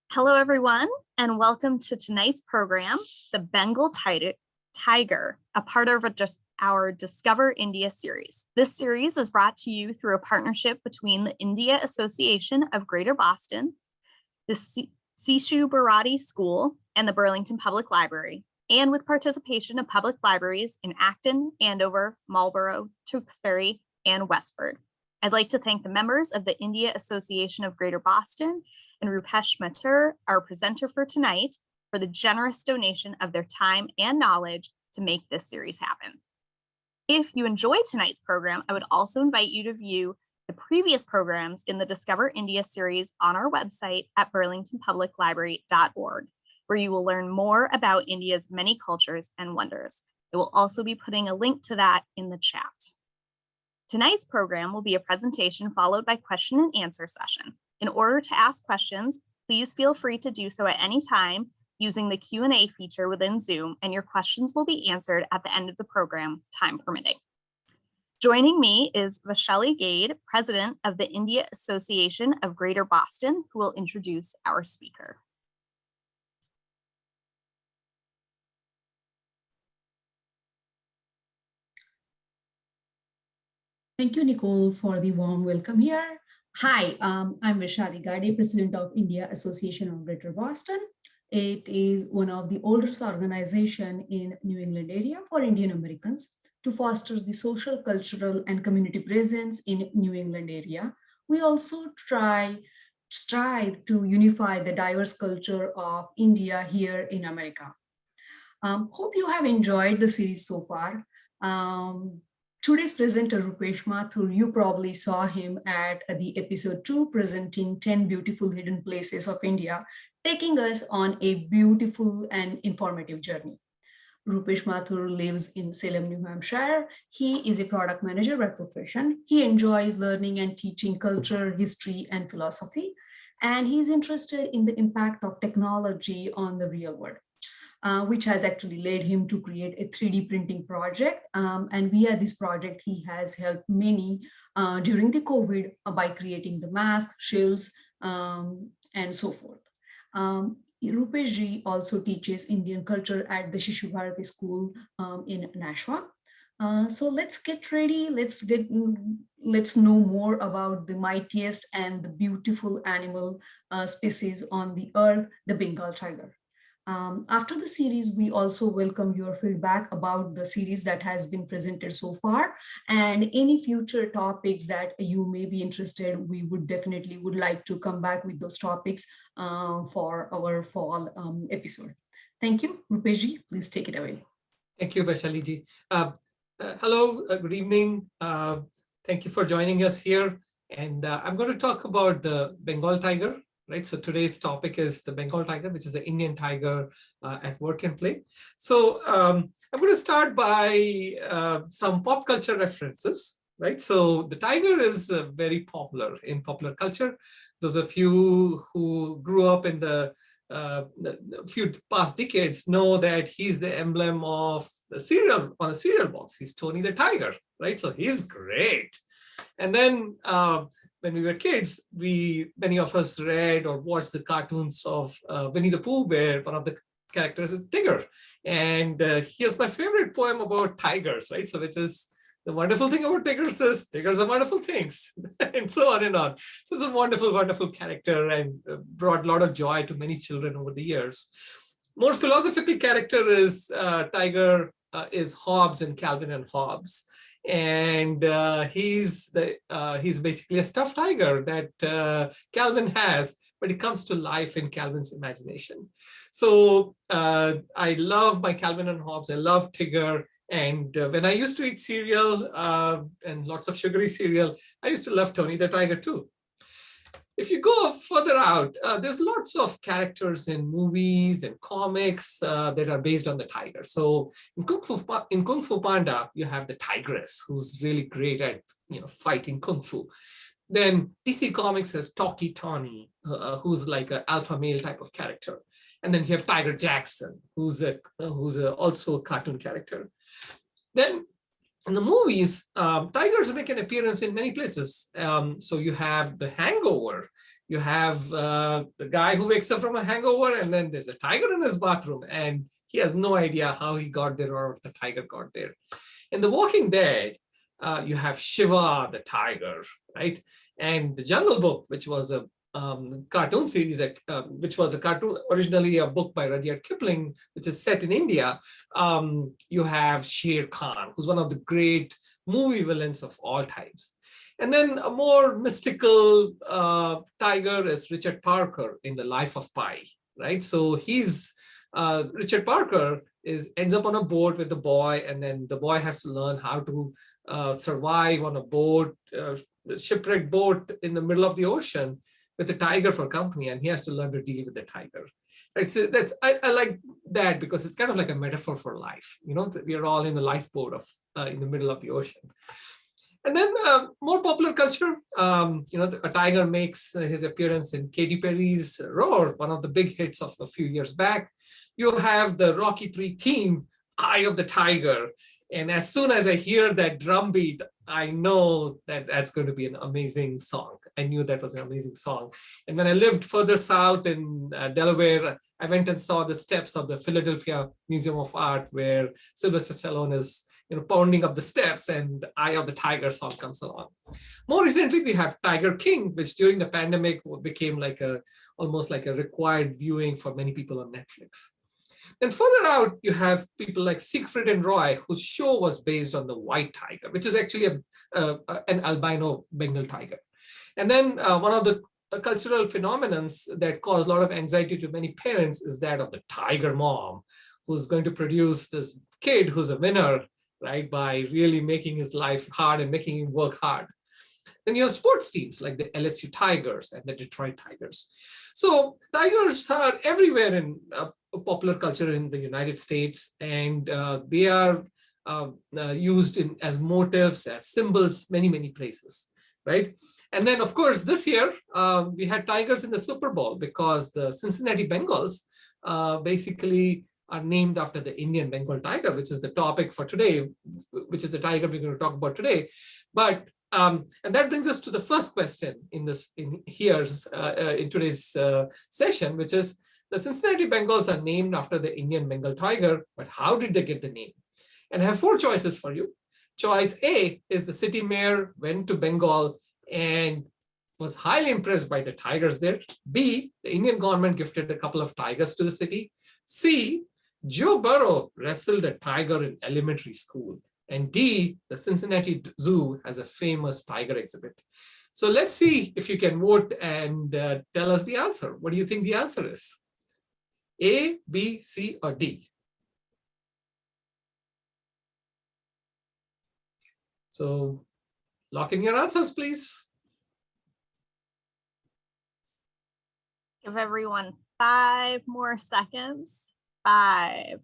Hello, everyone, and welcome to tonight's program, the Bengal Tiger, and welcome to tonight's program, the Tiger, a part of our Discover India series. This series is brought to you through a partnership between the India Association of Greater Boston, the Sishu Bharati School, and the Burlington Public Library, and with participation of public libraries in Acton, Andover, Marlborough, Tewksbury, and Westford. I'd like to thank the members of the India Association of Greater Boston and Rupesh Mathur, our presenter for tonight, for the generous donation of their time and knowledge to make this series happen. If you enjoy tonight's program, I would also invite you to view the previous programs in the Discover India series on our website at burlingtonpubliclibrary.org, where you will learn more about India's many cultures and wonders. I will also be putting a link to that in the chat. Tonight's program will be a presentation followed by question and answer session. In order to ask questions, please feel free to do so at any time using the Q&A feature within Zoom, and your questions will be answered at the end of the program, time permitting. Joining me is Vaishali Gade, President of the India Association of Greater Boston, who will introduce our speaker. Thank you, Nicole, for the warm welcome here. Hi, I'm Vaishali Gade, President of India Association of Greater Boston. It is one of the oldest organizations in New England area for Indian Americans to foster the social, cultural, and community presence in New England area. We also strive to unify the diverse culture of India here in America. Hope you have enjoyed the series so far. Today's presenter, Rupesh Mathur, you probably saw him at the episode 2 presenting 10 beautiful hidden places of India, taking us on a beautiful and informative journey. Rupesh Mathur lives in Salem, New Hampshire. He is a product manager by profession. He enjoys learning and teaching culture, history, and philosophy. And he's interested in the impact of technology on the real world. Which has actually led him to create a 3D printing project. And via this project, he has helped many during the COVID by creating the mask, shields, and so forth. Rupesh ji also teaches Indian culture at the Sishu Bharati School in Nashua. So let's get ready. Let's know more about the mightiest and the beautiful animal species on the earth, the Bengal tiger. After the series, we also welcome your feedback about the series that has been presented so far and any future topics that you may be interested. We would definitely like to come back with those topics for our fall episode. Thank you. Rupesh ji, please take it away. Thank you, Vaishali ji. Hello, good evening. Thank you for joining us here. And I'm going to talk about the Bengal tiger. Right, so today's topic is the Bengal tiger, which is the Indian tiger at work and play. So I'm going to start by some pop culture references. Right, so the tiger is very popular in popular culture. Those of you who grew up in the few past decades know that he's the emblem of the cereal on the cereal box. He's Tony the Tiger, right? So he's great. And then when we were kids, many of us read or watched the cartoons of Winnie the Pooh, where one of the characters is Tigger. And here's my favorite poem about tigers, right? So which is the wonderful thing about tigers is tigers are wonderful things, and so on and on. So it's a wonderful, wonderful character and brought a lot of joy to many children over the years. More philosophical character is Tiger is Hobbes and Calvin and Hobbes. And he's basically a stuffed tiger that Calvin has, but it comes to life in Calvin's imagination. So I love my Calvin and Hobbes. I love Tigger. And when I used to eat cereal and lots of sugary cereal, I used to love Tony the Tiger too. If you go further out, there's lots of characters in movies and comics that are based on the tiger. So in Kung Fu Panda, you have the tigress, who's really great at fighting kung fu. Then DC Comics has Talkie Tawny, who's like an alpha male type of character. And then you have Tiger Jackson, who's also a cartoon character. Then in the movies, tigers make an appearance in many places. So you have The Hangover. You have the guy who wakes up from a hangover, and then there's a tiger in his bathroom, and he has no idea how he got there or the tiger got there. In The Walking Dead, you have Shiva the tiger, right? And The Jungle Book, which was a cartoon series that which was a cartoon, originally a book by Rudyard Kipling, which is set in India. You have Sher Khan, who's one of the great movie villains of all times. And then a more mystical tiger is Richard Parker in The Life of Pi, right? So he's Richard Parker ends up on a boat with the boy, and then the boy has to learn how to survive on a boat, shipwrecked boat in the middle of the ocean with a tiger for company, and he has to learn to deal with the tiger. Right. So that's I like that because it's kind of like a metaphor for life. You know, we are all in a lifeboat of in the middle of the ocean. And then more popular culture, you know, a tiger makes his appearance in Katy Perry's Roar, one of the big hits of a few years back. You have the Rocky III theme, Eye of the Tiger. And as soon as I hear that drum beat, I know that that's going to be an amazing song. I knew that was an amazing song. And when I lived further south in Delaware, I went and saw the steps of the Philadelphia Museum of Art, where Sylvester Stallone is, you know, pounding up the steps, and the Eye of the Tiger song comes along. More recently, we have Tiger King, which during the pandemic became like almost like a required viewing for many people on Netflix. Then further out, you have people like Siegfried and Roy, whose show was based on the white tiger, which is actually an albino Bengal tiger. And then one of the cultural phenomena that cause a lot of anxiety to many parents is that of the tiger mom, who's going to produce this kid who's a winner, right, by really making his life hard and making him work hard. Then you have sports teams like the LSU Tigers and the Detroit Tigers. So tigers are everywhere in popular culture in the United States, and they are used as motifs, as symbols, many places, right? And then, of course, this year we had tigers in the Super Bowl because the Cincinnati Bengals basically are named after the Indian Bengal tiger, which is the topic for today, which is the tiger we're going to talk about today. But and that brings us to the first question in today's session, which is the Cincinnati Bengals are named after the Indian Bengal tiger, but how did they get the name? And I have 4 choices for you. Choice A is the city mayor went to Bengal and was highly impressed by the tigers there. B, the Indian government gifted a couple of tigers to the city. C, Joe Burrow wrestled a tiger in elementary school. And D, the Cincinnati Zoo has a famous tiger exhibit. So let's see if you can vote and tell us the answer. What do you think the answer is? A, B, C, or D? So lock in your answers, please. Give everyone 5 more seconds. 5,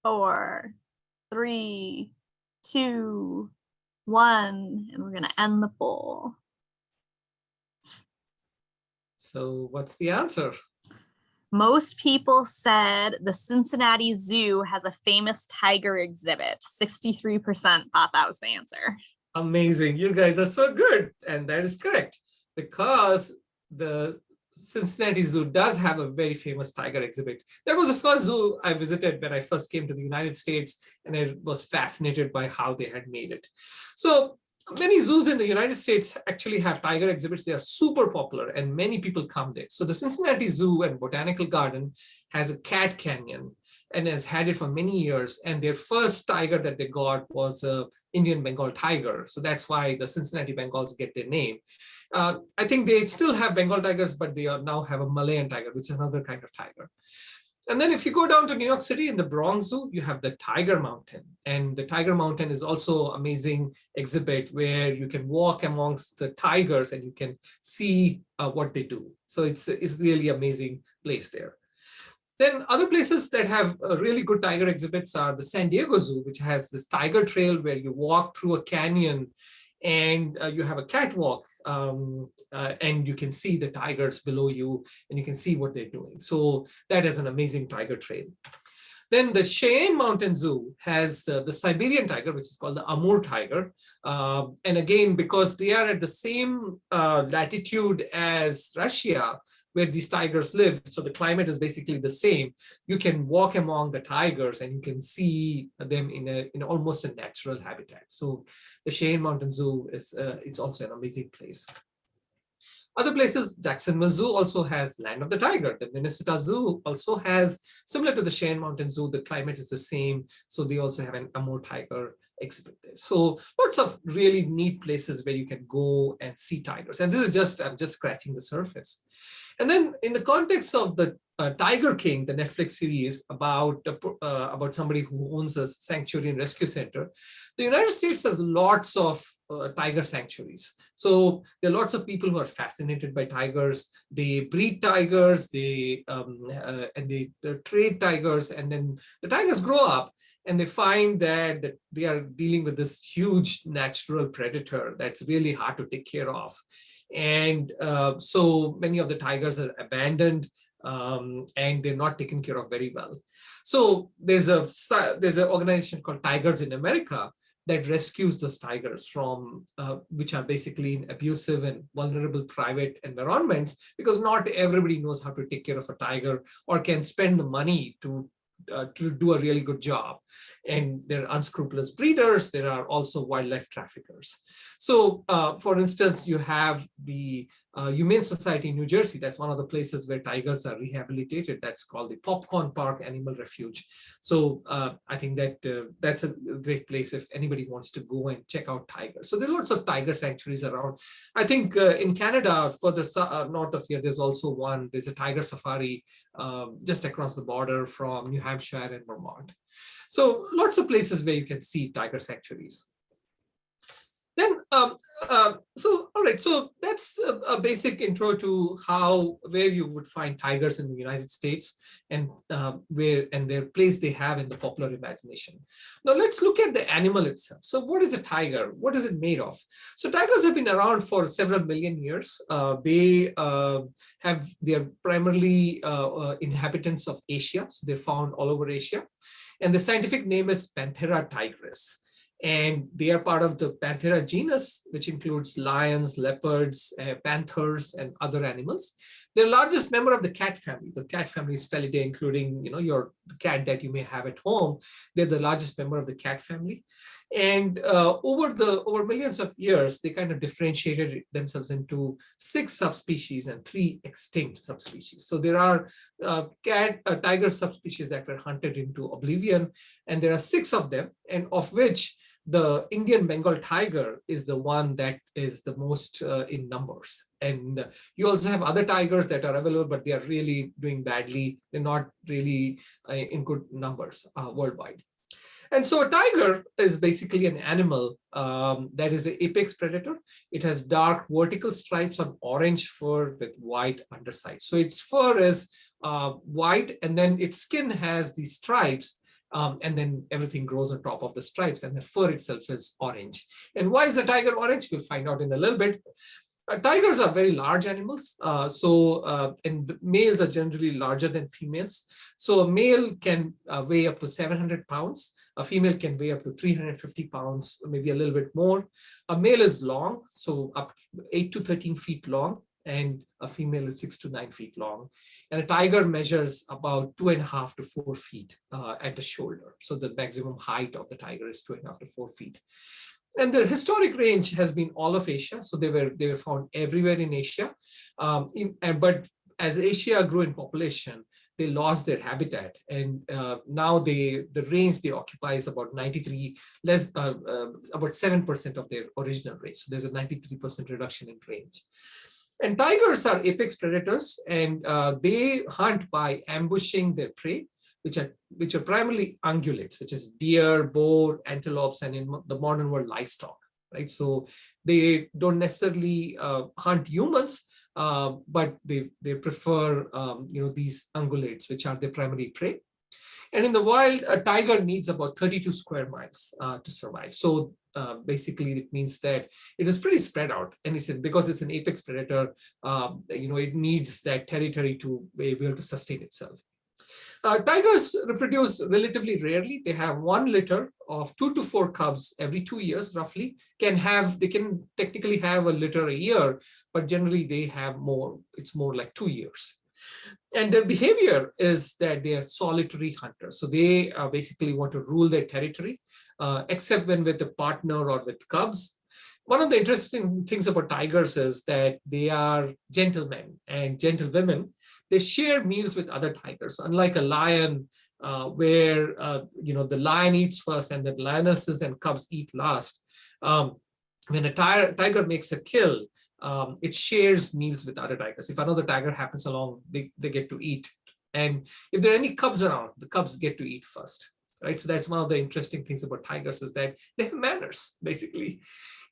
4, 3, 2, 1, and we're going to end the poll. So what's the answer? Most people said the Cincinnati Zoo has a famous tiger exhibit. 63% thought that was the answer. Amazing. You guys are so good. And that is correct, because the Cincinnati Zoo does have a very famous tiger exhibit. That was the first zoo I visited when I first came to the United States, and I was fascinated by how they had made it. So many zoos in the United States actually have tiger exhibits. They are super popular and many people come there. So the Cincinnati Zoo and Botanical Garden has a cat canyon and has had it for many years. And their first tiger that they got was an Indian Bengal tiger. So that's why the Cincinnati Bengals get their name. I think they still have Bengal tigers, but they now have a Malayan tiger, which is another kind of tiger. And then if you go down to New York City in the Bronx Zoo, you have the Tiger Mountain. And the Tiger Mountain is also an amazing exhibit where you can walk amongst the tigers and you can see what they do. So it's really amazing place there. Then other places that have really good tiger exhibits are the San Diego Zoo, which has this tiger trail where you walk through a canyon and you have a catwalk and you can see the tigers below you and you can see what they're doing. So that is an amazing tiger trail. Then the Cheyenne Mountain Zoo has the Siberian tiger, which is called the Amur tiger. And again, because they are at the same latitude as Russia, where these tigers live, so the climate is basically the same. You can walk among the tigers and you can see them in almost a natural habitat. So the Cheyenne Mountain Zoo is it's also an amazing place. Other places, Jacksonville Zoo also has Land of the Tiger. The Minnesota Zoo also has, similar to the Cheyenne Mountain Zoo, the climate is the same. So they also have an Amur tiger exhibit there. So lots of really neat places where you can go and see tigers. And this is just, I'm just scratching the surface. And then in the context of the Tiger King, the Netflix series about somebody who owns a sanctuary and rescue center, the United States has lots of tiger sanctuaries. So there are lots of people who are fascinated by tigers. They breed tigers, they trade tigers, and then the tigers grow up and they find that they are dealing with this huge natural predator that's really hard to take care of. And so many of the tigers are abandoned and they're not taken care of very well. So there's an organization called Tigers in America that rescues those tigers from which are basically in abusive and vulnerable private environments, because not everybody knows how to take care of a tiger or can spend the money to do a really good job. And there are unscrupulous breeders. There are also wildlife traffickers. So for instance, you have the Humane Society in New Jersey. That's one of the places where tigers are rehabilitated. That's called the Popcorn Park Animal Refuge. So I think that that's a great place if anybody wants to go and check out tigers. So there are lots of tiger sanctuaries around. I think in Canada, further north of here, there's also one. There's a tiger safari just across the border from New Hampshire and Vermont. So lots of places where you can see tiger sanctuaries. Then, so all right, so that's a basic intro to where you would find tigers in the United States and their place they have in the popular imagination. Now let's look at the animal itself. So what is a tiger? What is it made of? So tigers have been around for several million years. They are primarily inhabitants of Asia. So they're found all over Asia. And the scientific name is Panthera tigris. And they are part of the Panthera genus, which includes lions, leopards, panthers, and other animals. They're the largest member of the cat family. The cat family is Felidae, including your cat that you may have at home. They're the largest member of the cat family. And over millions of years, they kind of differentiated themselves into 6 subspecies and 3 extinct subspecies. So there are tiger subspecies that were hunted into oblivion, and there are 6 of them, and of which the Indian Bengal tiger is the one that is the most in numbers. And you also have other tigers that are available, but they are really doing badly. They're not really in good numbers worldwide. And so a tiger is basically an animal that is an apex predator. It has dark vertical stripes on orange fur with white underside. So its fur is white, and then its skin has these stripes. And then everything grows on top of the stripes, and the fur itself is orange. And why is the tiger orange? We'll find out in a little bit. Tigers are very large animals. And the males are generally larger than females. So a male can weigh up to 700 pounds. A female can weigh up to 350 pounds, maybe a little bit more. A male is long, so up 8 to 13 feet long, and a female is 6 to 9 feet long. And a tiger measures about 2.5 to 4 feet at the shoulder. So the maximum height of the tiger is 2.5 to 4 feet. And the historic range has been all of Asia. So they were found everywhere in Asia. But as Asia grew in population, they lost their habitat. And now the range they occupy is about about 7% of their original range. So there's a 93% reduction in range. And tigers are apex predators, and they hunt by ambushing their prey, which are primarily ungulates, which is deer, boar, antelopes, and in the modern world, livestock. Right, so they don't necessarily hunt humans, but they prefer these ungulates, which are their primary prey. And in the wild, a tiger needs about 32 square miles to survive. So basically, it means that it is pretty spread out. And because it's an apex predator, it needs that territory to be able to sustain itself. Tigers reproduce relatively rarely. They have one litter of 2 to 4 cubs every 2 years, roughly. They can technically have a litter a year, but generally they have more. It's more like 2 years. And their behavior is that they are solitary hunters. So they basically want to rule their territory, except when with a partner or with cubs. One of the interesting things about tigers is that they are gentlemen and gentlewomen. They share meals with other tigers, unlike a lion, where the lion eats first and the lionesses and cubs eat last. When a tiger makes a kill, it shares meals with other tigers. If another tiger happens along, they get to eat. And if there are any cubs around, the cubs get to eat first. Right? So that's one of the interesting things about tigers, is that they have manners, basically.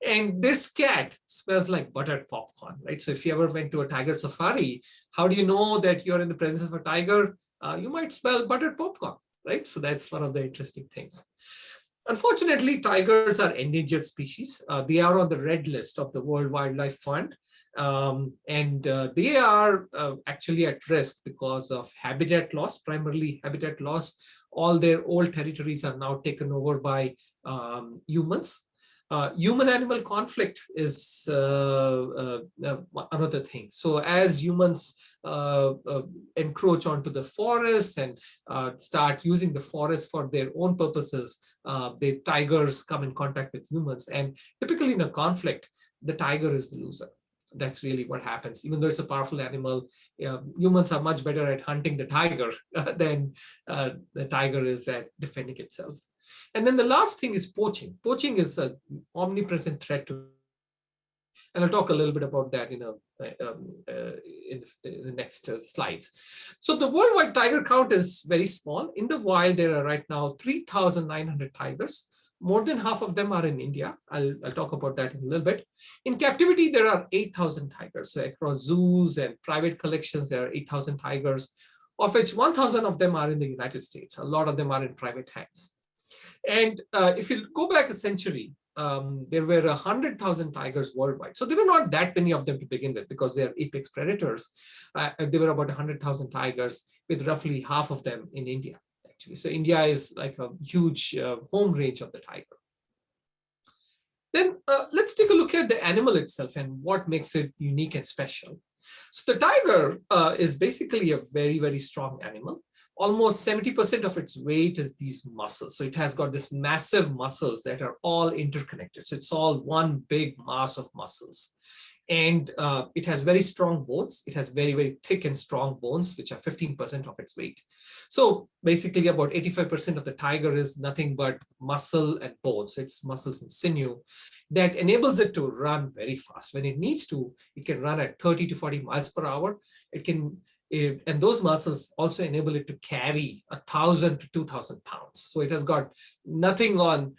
And their scat smells like buttered popcorn, right? So if you ever went to a tiger safari, how do you know that you're in the presence of a tiger? You might smell buttered popcorn, right? So that's one of the interesting things. Unfortunately, tigers are endangered species. They are on the red list of the World Wildlife Fund. And they are actually at risk because of habitat loss, primarily habitat loss. All their old territories are now taken over by humans. Human-animal conflict is another thing. So as humans encroach onto the forests and start using the forest for their own purposes, the tigers come in contact with humans. And typically in a conflict, the tiger is the loser. That's really what happens. Even though it's a powerful animal, humans are much better at hunting the tiger than the tiger is at defending itself. And then the last thing is poaching. Poaching is an omnipresent threat to, and I'll talk a little bit about that in the next slides. So the worldwide tiger count is very small. In the wild, there are right now 3,900 tigers. More than half of them are in India. I'll talk about that in a little bit. In captivity, there are 8,000 tigers. So across zoos and private collections, there are 8,000 tigers, of which 1,000 of them are in the United States. A lot of them are in private hands. And if you go back a century, there were 100,000 tigers worldwide. So there were not that many of them to begin with, because they are apex predators. There were about 100,000 tigers, with roughly half of them in India, actually. So India is like a huge home range of the tiger. Then let's take a look at the animal itself and what makes it unique and special. So the tiger is basically a very, very strong animal. Almost 70% of its weight is these muscles. So it has got this massive muscles that are all interconnected. So it's all one big mass of muscles. And it has very strong bones. It has very, very thick and strong bones, which are 15% of its weight. So basically about 85% of the tiger is nothing but muscle and bone. So it's muscles and sinew that enables it to run very fast. When it needs to, it can run at 30 to 40 miles per hour. It can, and those muscles also enable it to carry 1,000 to 2,000 pounds. So it has got nothing on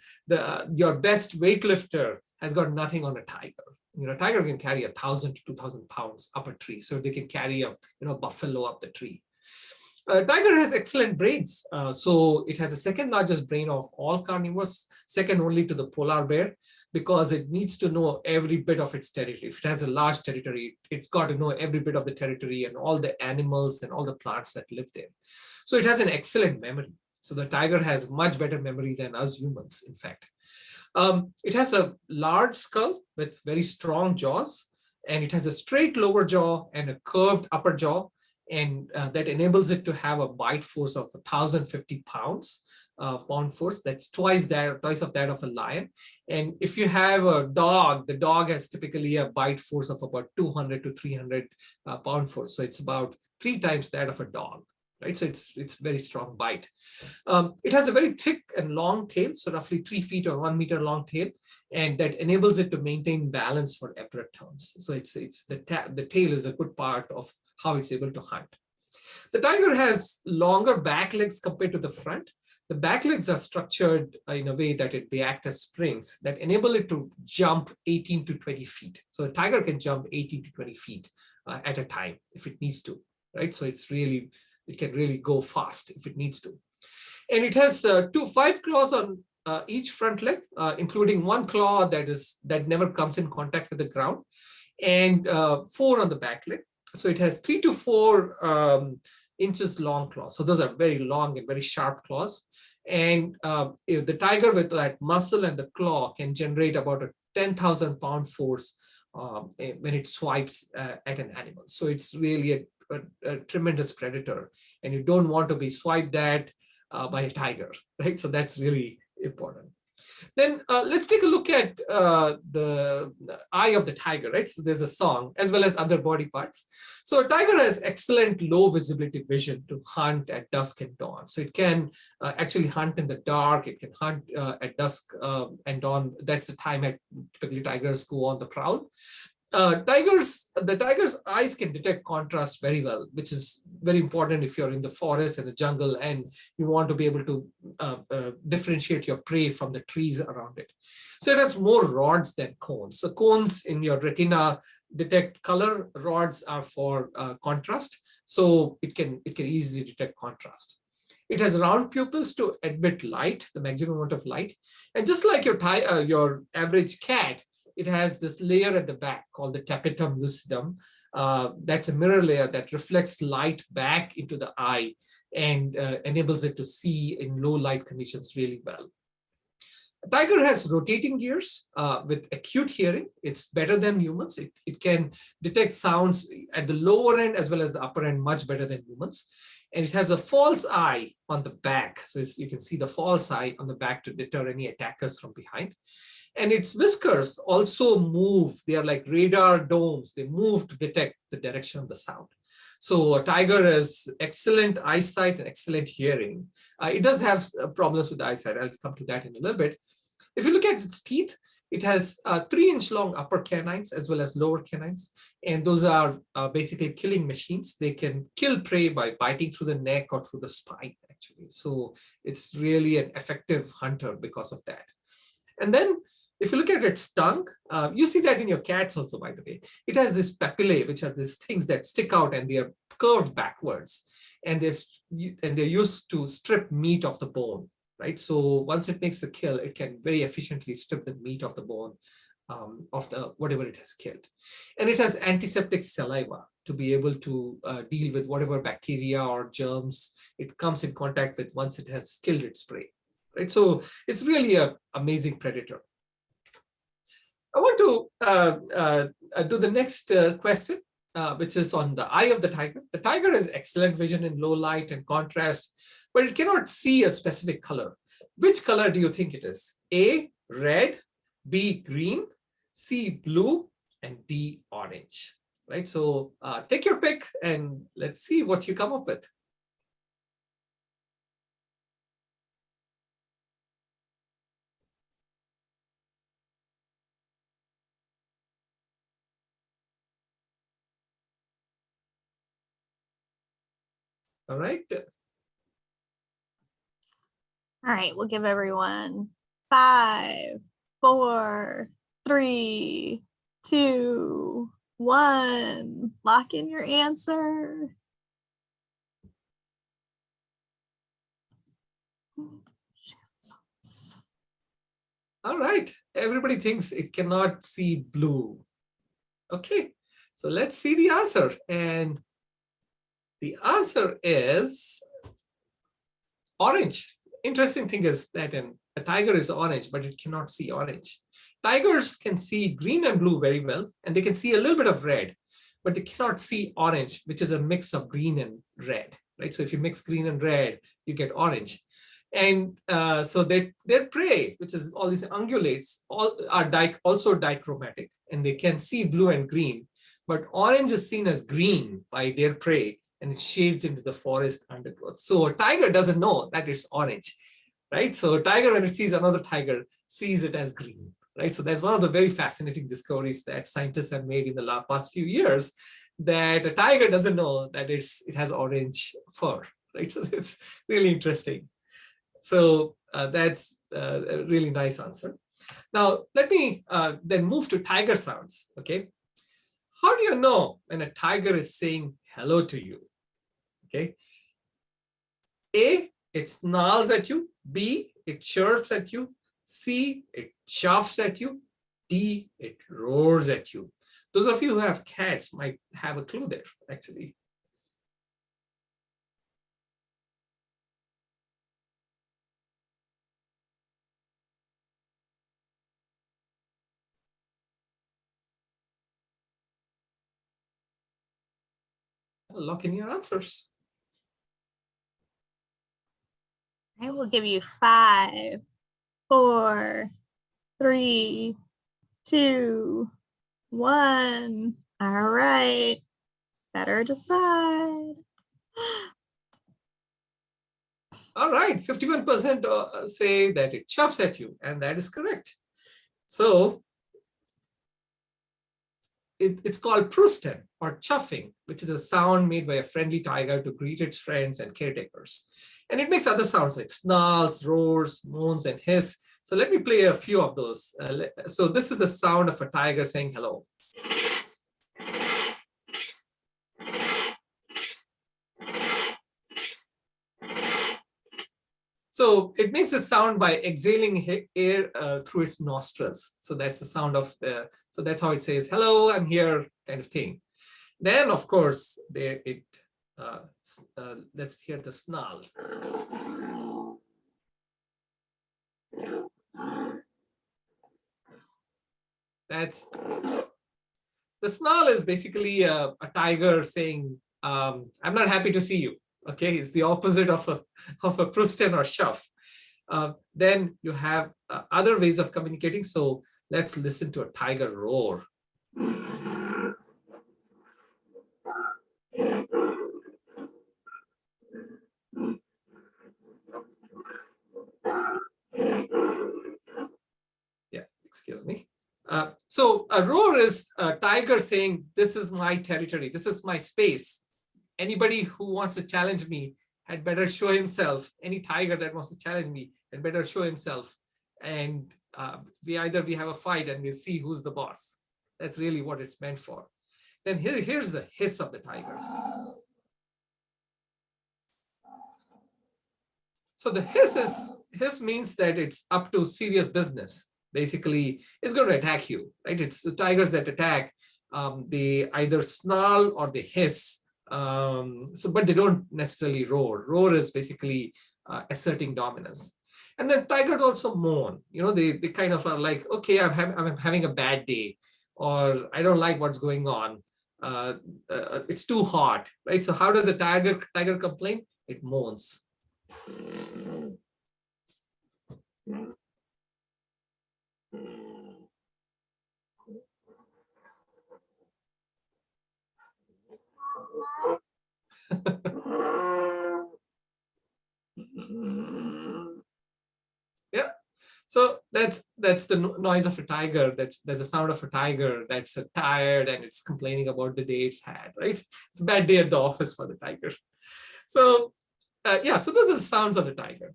your best weightlifter has got nothing on a tiger. A tiger can carry 1,000 to 2,000 pounds up a tree. So they can carry a buffalo up the tree. Tiger has excellent brains. So it has the second largest brain of all carnivores, second only to the polar bear, because it needs to know every bit of its territory. If it has a large territory, it's got to know every bit of the territory and all the animals and all the plants that live there. So it has an excellent memory. So the tiger has much better memory than us humans, in fact. It has a large skull with very strong jaws, and it has a straight lower jaw and a curved upper jaw, and that enables it to have a bite force of 1,050 pounds, pound force. That's twice of that of a lion. And if you have a dog, the dog has typically a bite force of about 200 to 300 pound force. So it's about 3 times that of a dog. Right? So it's very strong bite. It has a very thick and long tail, so roughly 3 feet or 1 meter long tail, and that enables it to maintain balance for abrupt turns. So the tail is a good part of how it's able to hunt. The tiger has longer back legs compared to the front. The back legs are structured in a way that they act as springs that enable it to jump 18 to 20 feet. So a tiger can jump 18 to 20 feet at a time if it needs to. Right? So it can really go fast if it needs to. And it has 5 claws on each front leg, including 1 claw that never comes in contact with the ground, and 4 on the back leg. So it has 3 to 4 inches long claws. So those are very long and very sharp claws. And if the tiger with that muscle and the claw can generate about a 10,000 pound force when it swipes at an animal. So it's really a tremendous predator, and you don't want to be swiped at by a tiger, right? So that's really important. Then let's take a look at the eye of the tiger, right? So there's a song as well as other body parts. So a tiger has excellent low visibility vision to hunt at dusk and dawn. So it can actually hunt in the dark. It can hunt at dusk and dawn. That's the time typically tigers go on the prowl. The tiger's eyes can detect contrast very well, which is very important if you're in the forest and the jungle and you want to be able to differentiate your prey from the trees around it. So it has more rods than cones. So cones in your retina detect color. Rods are for contrast. So it can easily detect contrast. It has round pupils to admit light, the maximum amount of light. And just like your average cat, it has this layer at the back called the tapetum lucidum. That's a mirror layer that reflects light back into the eye and enables it to see in low light conditions really well. A tiger has rotating ears with acute hearing. It's better than humans. It can detect sounds at the lower end as well as the upper end much better than humans. And it has a false eye on the back. So you can see the false eye on the back to deter any attackers from behind. And its whiskers also move. They are like radar domes. They move to detect the direction of the sound. So a tiger has excellent eyesight and excellent hearing. It does have problems with the eyesight. I'll come to that in a little bit. If you look at its teeth, it has 3-inch long upper canines as well as lower canines. And those are basically killing machines. They can kill prey by biting through the neck or through the spine, actually. So it's really an effective hunter because of that. And then if you look at its tongue, you see that in your cats also, by the way. It has this papillae, which are these things that stick out and they are curved backwards. And they're used to strip meat off the bone, right? So once it makes the kill, it can very efficiently strip the meat off the bone of whatever it has killed. And it has antiseptic saliva to be able to deal with whatever bacteria or germs it comes in contact with once it has killed its prey, right? So it's really an amazing predator. I want to do the next question, which is on the eye of the tiger. The tiger has excellent vision in low light and contrast, but it cannot see a specific color. Which color do you think it is? A, red, B, green, C, blue, and D, orange, right? So take your pick and let's see what you come up with. All right. All right, we'll give everyone 5, 4, 3, 2, 1. Lock in your answer. All right. Everybody thinks it cannot see blue. Okay, so let's see the answer. And the answer is orange. Interesting thing is that a tiger is orange, but it cannot see orange. Tigers can see green and blue very well, and they can see a little bit of red, but they cannot see orange, which is a mix of green and red, right? So if you mix green and red, you get orange. And so their prey, which is all these ungulates, all are also dichromatic, and they can see blue and green, but orange is seen as green by their prey, and it shades into the forest undergrowth. So a tiger doesn't know that it's orange, right? So a tiger, when it sees another tiger, sees it as green, right? So that's one of the very fascinating discoveries that scientists have made in the past few years, that a tiger doesn't know that it has orange fur, right? So it's really interesting. So that's a really nice answer. Now, let me then move to tiger sounds, okay? How do you know when a tiger is saying hello to you? Okay. A, it snarls at you. B, it chirps at you. C, it chuffs at you. D, it roars at you. Those of you who have cats might have a clue there, actually. lock in your answers. I will give you 5, 4, 3, 2, 1. All right. Better decide. All right, 51% say that it chuffs at you, and that is correct. So it's called prusting or chuffing, which is a sound made by a friendly tiger to greet its friends and caretakers. And it makes other sounds like snarls, roars, moans, and hiss. So let me play a few of those. So this is the sound of a tiger saying hello. So it makes a sound by exhaling air through its nostrils. So that's the sound of so that's how it says, hello, I'm here, kind of thing. Then, of course, let's hear the snarl. The snarl is basically a tiger saying, I'm not happy to see you. Okay, it's the opposite of a prusting or shuff. Then you have other ways of communicating. So let's listen to a tiger roar. Yeah, excuse me. So a roar is a tiger saying, this is my territory, this is my space. Anybody who wants to challenge me had better show himself. Any tiger that wants to challenge me had better show himself. And we have a fight and we see who's the boss. That's really what it's meant for. Then here's the hiss of the tiger. So the hiss means that it's up to serious business. Basically, it's going to attack you, right? It's the tigers that attack. They either snarl or they hiss. But they don't necessarily roar. Roar is basically asserting dominance. And then tigers also moan. They kind of are like, okay, I'm having a bad day, or I don't like what's going on. It's too hot, right? So how does a tiger complain? It moans. Yeah, so that's the noise of a tiger. There's a sound of a tiger that's tired and it's complaining about the day it's had, right? It's a bad day at the office for the tiger. So so those are the sounds of the tiger.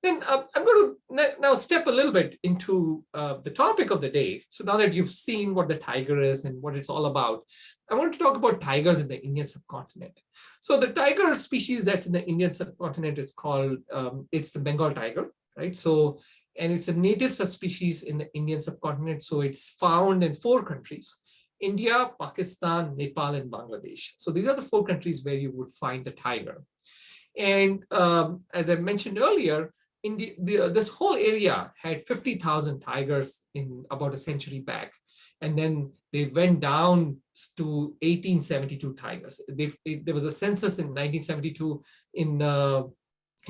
Then I'm going to now step a little bit into the topic of the day. So now that you've seen what the tiger is and what it's all about, I want to talk about tigers in the Indian subcontinent. So the tiger species that's in the Indian subcontinent is called, it's the Bengal tiger, right? So, and it's a native subspecies in the Indian subcontinent. So it's found in 4 countries: India, Pakistan, Nepal, and Bangladesh. So these are the 4 countries where you would find the tiger. And as I mentioned earlier, this whole area had 50,000 tigers in about a century back. And then they went down to 1872 tigers. There was a census in 1972 in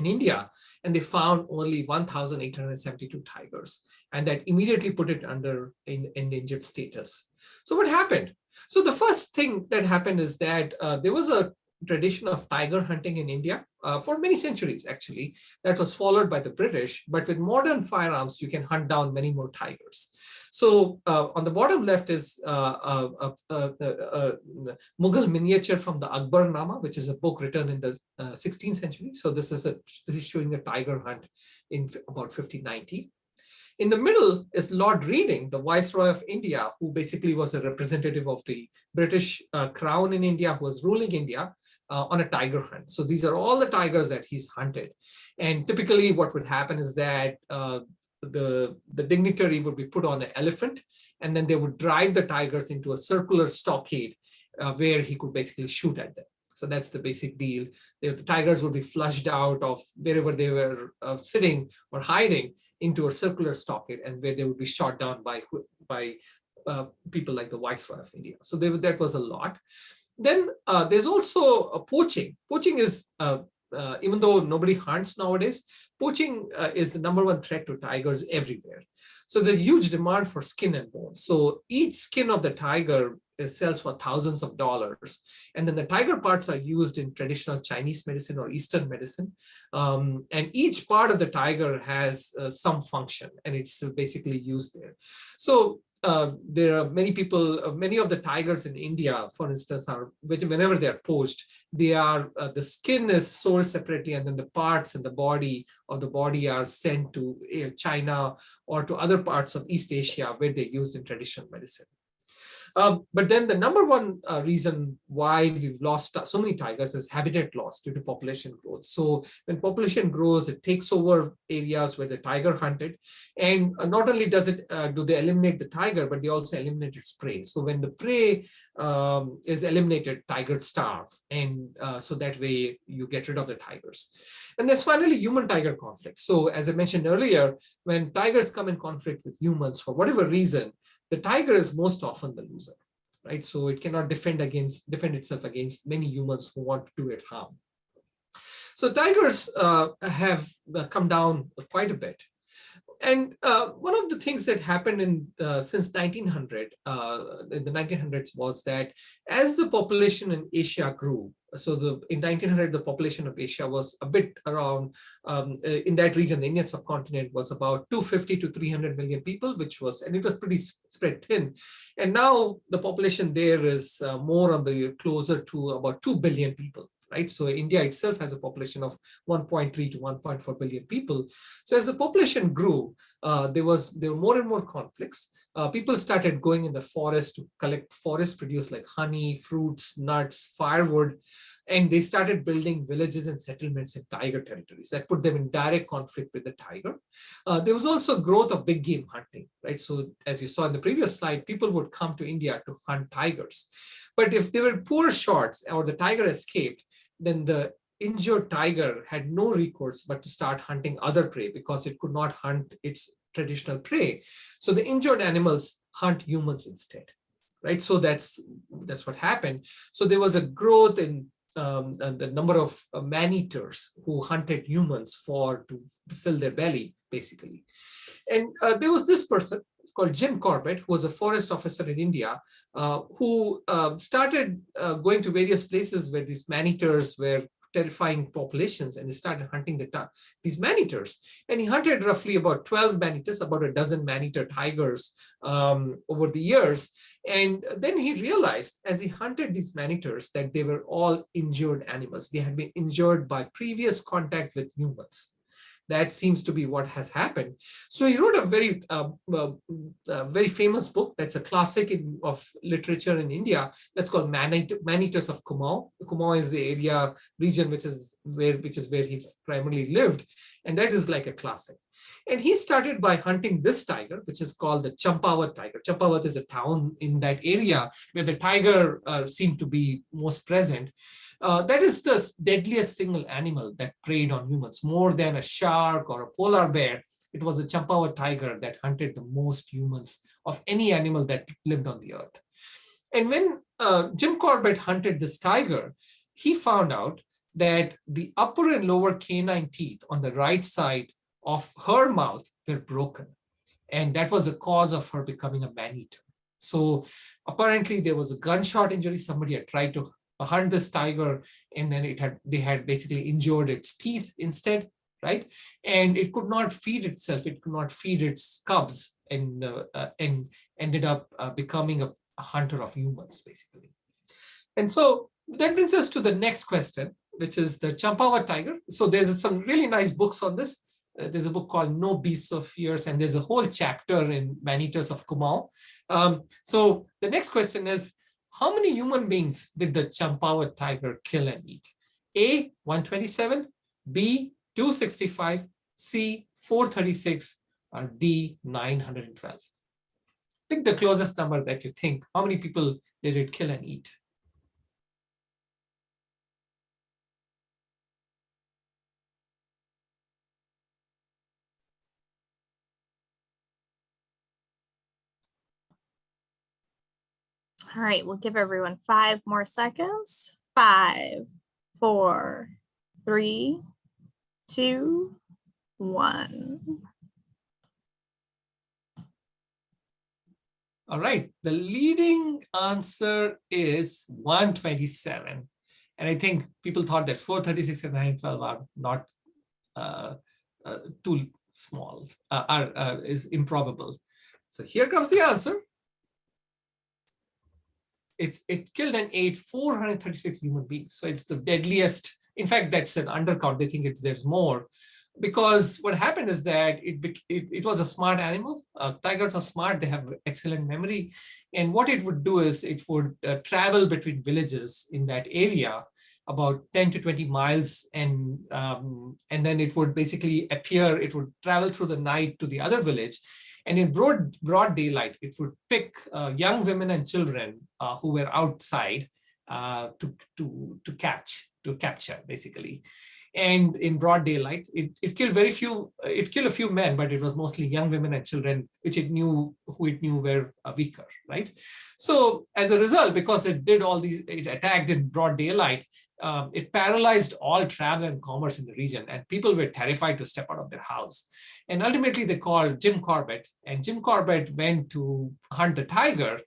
India, and they found only 1,872 tigers. And that immediately put it under endangered status. So what happened? So the first thing that happened is that there was a tradition of tiger hunting in India for many centuries, actually, that was followed by the British. But with modern firearms, you can hunt down many more tigers. So on the bottom left is a Mughal miniature from the Akbarnama, which is a book written in the 16th century. So this is showing a tiger hunt in about 1590. In the middle is Lord Reading, the Viceroy of India, who basically was a representative of the British crown in India, who was ruling India on a tiger hunt. So these are all the tigers that he's hunted. And typically what would happen is that the dignitary would be put on an elephant, and then they would drive the tigers into a circular stockade where he could basically shoot at them. So that's the basic deal. The tigers would be flushed out of wherever they were sitting or hiding into a circular stockade, and where they would be shot down by people like the Viceroy of India. So that was a lot. Then there's also poaching. Poaching is, even though nobody hunts nowadays, poaching is the #1 threat to tigers everywhere. So there's huge demand for skin and bones. So each skin of the tiger sells for thousands of dollars. And then the tiger parts are used in traditional Chinese medicine or Eastern medicine. And each part of the tiger has some function, and it's basically used there. So there are many people, many of the tigers in India, for instance, are whenever they are poached, they are the skin is sold separately, and then the parts and the body of the body are sent to China or to other parts of East Asia where they're used in traditional medicine. But then the #1 reason why we've lost so many tigers is habitat loss due to population growth. So when population grows, it takes over areas where the tiger hunted. And not only do they eliminate the tiger, but they also eliminate its prey. So when the prey is eliminated, tigers starve. And so that way you get rid of the tigers. And there's finally human-tiger conflict. So as I mentioned earlier, when tigers come in conflict with humans for whatever reason, the tiger is most often the loser, right? So it cannot defend itself against many humans who want to do it harm. So tigers have come down quite a bit. And one of the things that happened since 1900, in the 1900s, was that as the population in Asia grew, so in 1900, the population of Asia was a bit around, in that region, the Indian subcontinent was about 250 to 300 million people, and it was pretty spread thin. And now the population there is more on the closer to about 2 billion people. Right? So India itself has a population of 1.3 to 1.4 billion people. So as the population grew, there were more and more conflicts. People started going in the forest to collect forest produce like honey, fruits, nuts, firewood, and they started building villages and settlements in tiger territories that put them in direct conflict with the tiger. There was also growth of big game hunting, right? So as you saw in the previous slide, people would come to India to hunt tigers. But if they were poor shots or the tiger escaped, then the injured tiger had no recourse but to start hunting other prey because it could not hunt its traditional prey. So the injured animals hunt humans instead, right? So that's what happened. So there was a growth in the number of man-eaters who hunted humans to fill their belly, basically. And there was this person called Jim Corbett, who was a forest officer in India, who started going to various places where these man-eaters were terrifying populations, and they started hunting these man-eaters. And he hunted roughly about 12 man-eaters, about a dozen man-eater tigers over the years. And then he realized, as he hunted these man-eaters, that they were all injured animals. They had been injured by previous contact with humans. That seems to be what has happened. So he wrote a very famous book that's a classic of literature in India that's called Man-Eaters of Kumaon. Kumaon is the region which is where he primarily lived, and that is like a classic. And he started by hunting this tiger, which is called the Champawat tiger. Champawat is a town in that area where the tiger seemed to be most present. That is the deadliest single animal that preyed on humans. More than a shark or a polar bear, it was a Champawat tiger that hunted the most humans of any animal that lived on the earth. And when Jim Corbett hunted this tiger, he found out that the upper and lower canine teeth on the right side of her mouth were broken. And that was the cause of her becoming a man-eater. So apparently there was a gunshot injury. Somebody had tried to hunt this tiger, and then they had basically injured its teeth instead, right? And it could not feed itself. It could not feed its cubs, and ended up becoming a hunter of humans, basically. And so that brings us to the next question, which is the Champawat tiger. So there's some really nice books on this. There's a book called No Beasts of Fears, and there's a whole chapter in Man-Eaters of Kumaon. So the next question is, how many human beings did the Champawat tiger kill and eat? A, 127, B, 265, C, 436, or D, 912? Pick the closest number that you think. How many people did it kill and eat? All right, we'll give everyone 5 more seconds. 5, 4, 3, 2, 1. All right, the leading answer is 127. And I think people thought that 436 and 912 are not too small, is improbable. So here comes the answer. It killed and ate 436 human beings. So it's the deadliest. In fact, that's an undercount. They think there's more. Because what happened is that it was a smart animal. Tigers are smart. They have excellent memory. And what it would do is it would travel between villages in that area about 10 to 20 miles. And then it would basically appear, it would travel through the night to the other village. And in broad daylight, it would pick young women and children who were outside to capture, basically. And in broad daylight, it killed a few men, but it was mostly young women and children, which it knew were weaker, right? So as a result, because it did all these, it attacked in broad daylight, it paralyzed all travel and commerce in the region, and people were terrified to step out of their house. And ultimately, they called Jim Corbett, and Jim Corbett went to hunt the tiger.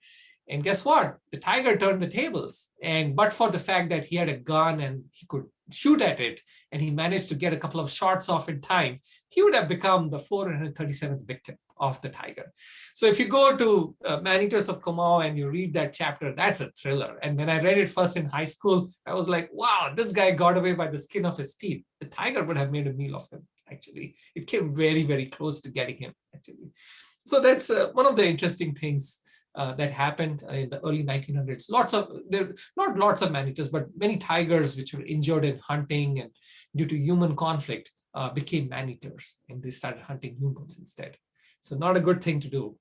And guess what? The tiger turned the tables. But for the fact that he had a gun and he could shoot at it, and he managed to get a couple of shots off in time, he would have become the 437th victim of the tiger. So if you go to Man-Eaters of Kamau and you read that chapter, that's a thriller. And when I read it first in high school, I was like, wow, this guy got away by the skin of his teeth. The tiger would have made a meal of him, actually. It came very, very close to getting him, actually. So that's one of the interesting things that happened in the early 1900s. Not lots of man-eaters, but many tigers which were injured in hunting and due to human conflict became man-eaters, and they started hunting humans instead. So not a good thing to do.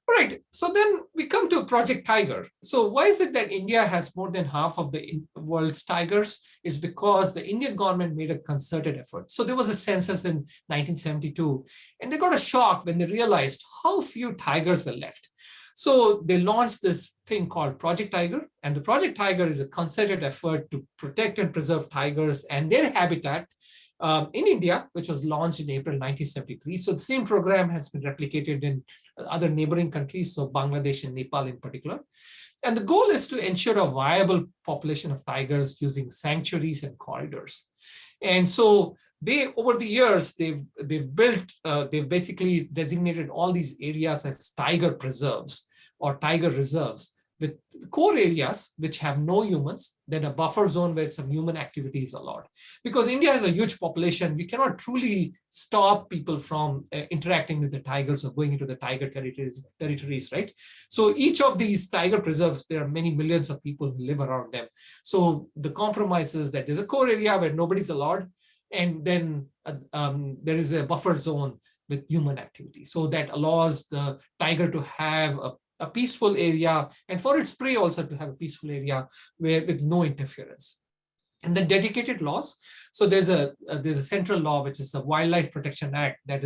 All right, so then we come to Project Tiger. So why is it that India has more than half of the world's tigers? Is because the Indian government made a concerted effort. So there was a census in 1972, and they got a shock when they realized how few tigers were left. So they launched this thing called Project Tiger, and the Project Tiger is a concerted effort to protect and preserve tigers and their habitat in India, which was launched in April 1973. So the same program has been replicated in other neighboring countries, so Bangladesh and Nepal in particular. And the goal is to ensure a viable population of tigers using sanctuaries and corridors. And so over the years, they've basically designated all these areas as tiger preserves or tiger reserves, with core areas which have no humans, then a buffer zone where some human activity is allowed. Because India has a huge population, we cannot truly stop people from interacting with the tigers or going into the tiger territories, right? So each of these tiger preserves, there are many millions of people who live around them. So the compromise is that there's a core area where nobody's allowed, and then there is a buffer zone with human activity. So that allows the tiger to have a peaceful area, and for its prey also to have a peaceful area with no interference. And then dedicated laws. So there's a central law, which is the Wildlife Protection Act, that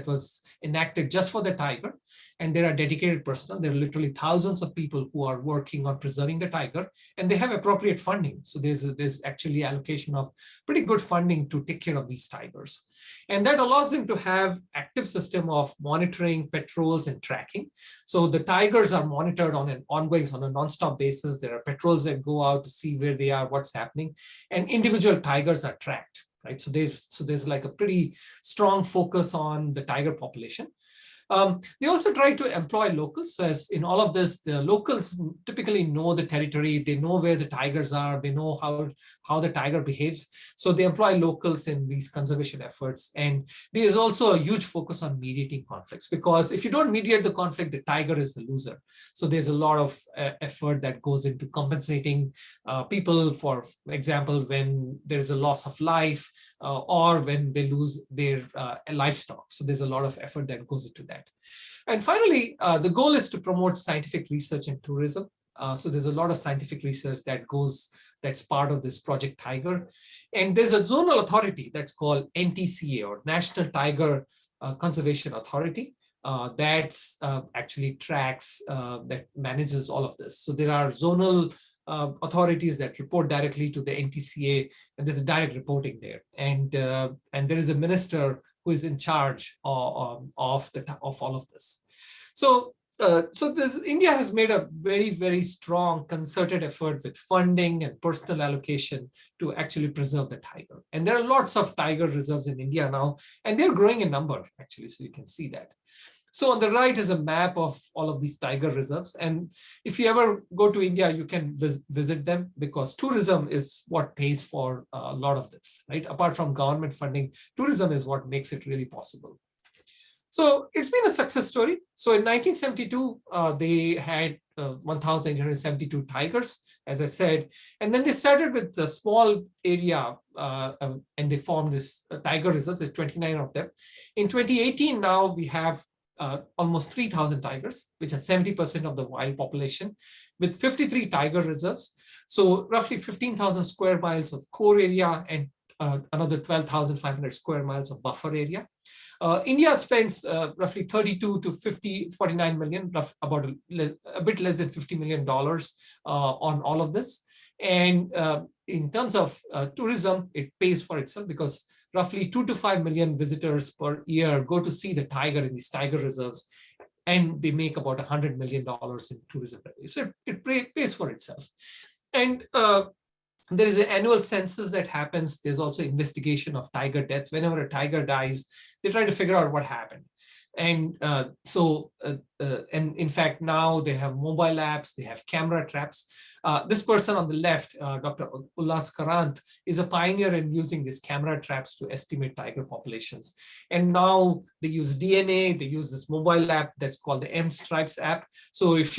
was enacted just for the tiger. And there are dedicated personnel. There are literally thousands of people who are working on preserving the tiger, and they have appropriate funding. So there's actually allocation of pretty good funding to take care of these tigers. And that allows them to have active system of monitoring, patrols, and tracking. So the tigers are monitored on a nonstop basis. There are patrols that go out to see where they are, what's happening, and individual tigers are tracked, right? So there's like a pretty strong focus on the tiger population. They also try to employ locals. So as in all of this, the locals typically know the territory. They know where the tigers are. They know how the tiger behaves. So they employ locals in these conservation efforts. And there is also a huge focus on mediating conflicts, because if you don't mediate the conflict, the tiger is the loser. So there's a lot of effort that goes into compensating people, for example, when there's a loss of life or when they lose their livestock. So there's a lot of effort that goes into that. And finally, the goal is to promote scientific research and tourism. So there's a lot of scientific research that's part of this Project Tiger. And there's a zonal authority that's called NTCA, or National Tiger Conservation Authority, that's actually tracks, that manages all of this. So there are zonal authorities that report directly to the NTCA, and there's a direct reporting there. And there is a minister who is in charge of all of this. So India has made a very, very strong concerted effort with funding and personal allocation to actually preserve the tiger. And there are lots of tiger reserves in India now, and they're growing in number, actually, so you can see that. So on the right is a map of all of these tiger reserves. And if you ever go to India, you can visit them, because tourism is what pays for a lot of this, right? Apart from government funding, tourism is what makes it really possible. So it's been a success story. So in 1972, they had 1,872 tigers, as I said, and then they started with a small area and they formed this tiger reserves. There's 29 of them. In 2018, now we have almost 3,000 tigers, which are 70% of the wild population, with 53 tiger reserves. So roughly 15,000 square miles of core area and another 12,500 square miles of buffer area. India spends roughly 32 to 49 million, about a bit less than $50 million on all of this. And in terms of tourism, it pays for itself, because roughly 2 to 5 million visitors per year go to see the tiger in these tiger reserves, and they make about $100 million in tourism revenue. So it pays for itself. And there is an annual census that happens. There's also investigation of tiger deaths. Whenever a tiger dies, they try to figure out what happened. And and in fact, now they have mobile apps, they have camera traps. This person on the left, Dr. Ullas Karant, is a pioneer in using these camera traps to estimate tiger populations. And now they use DNA, they use this mobile app that's called the M-Stripes app. So if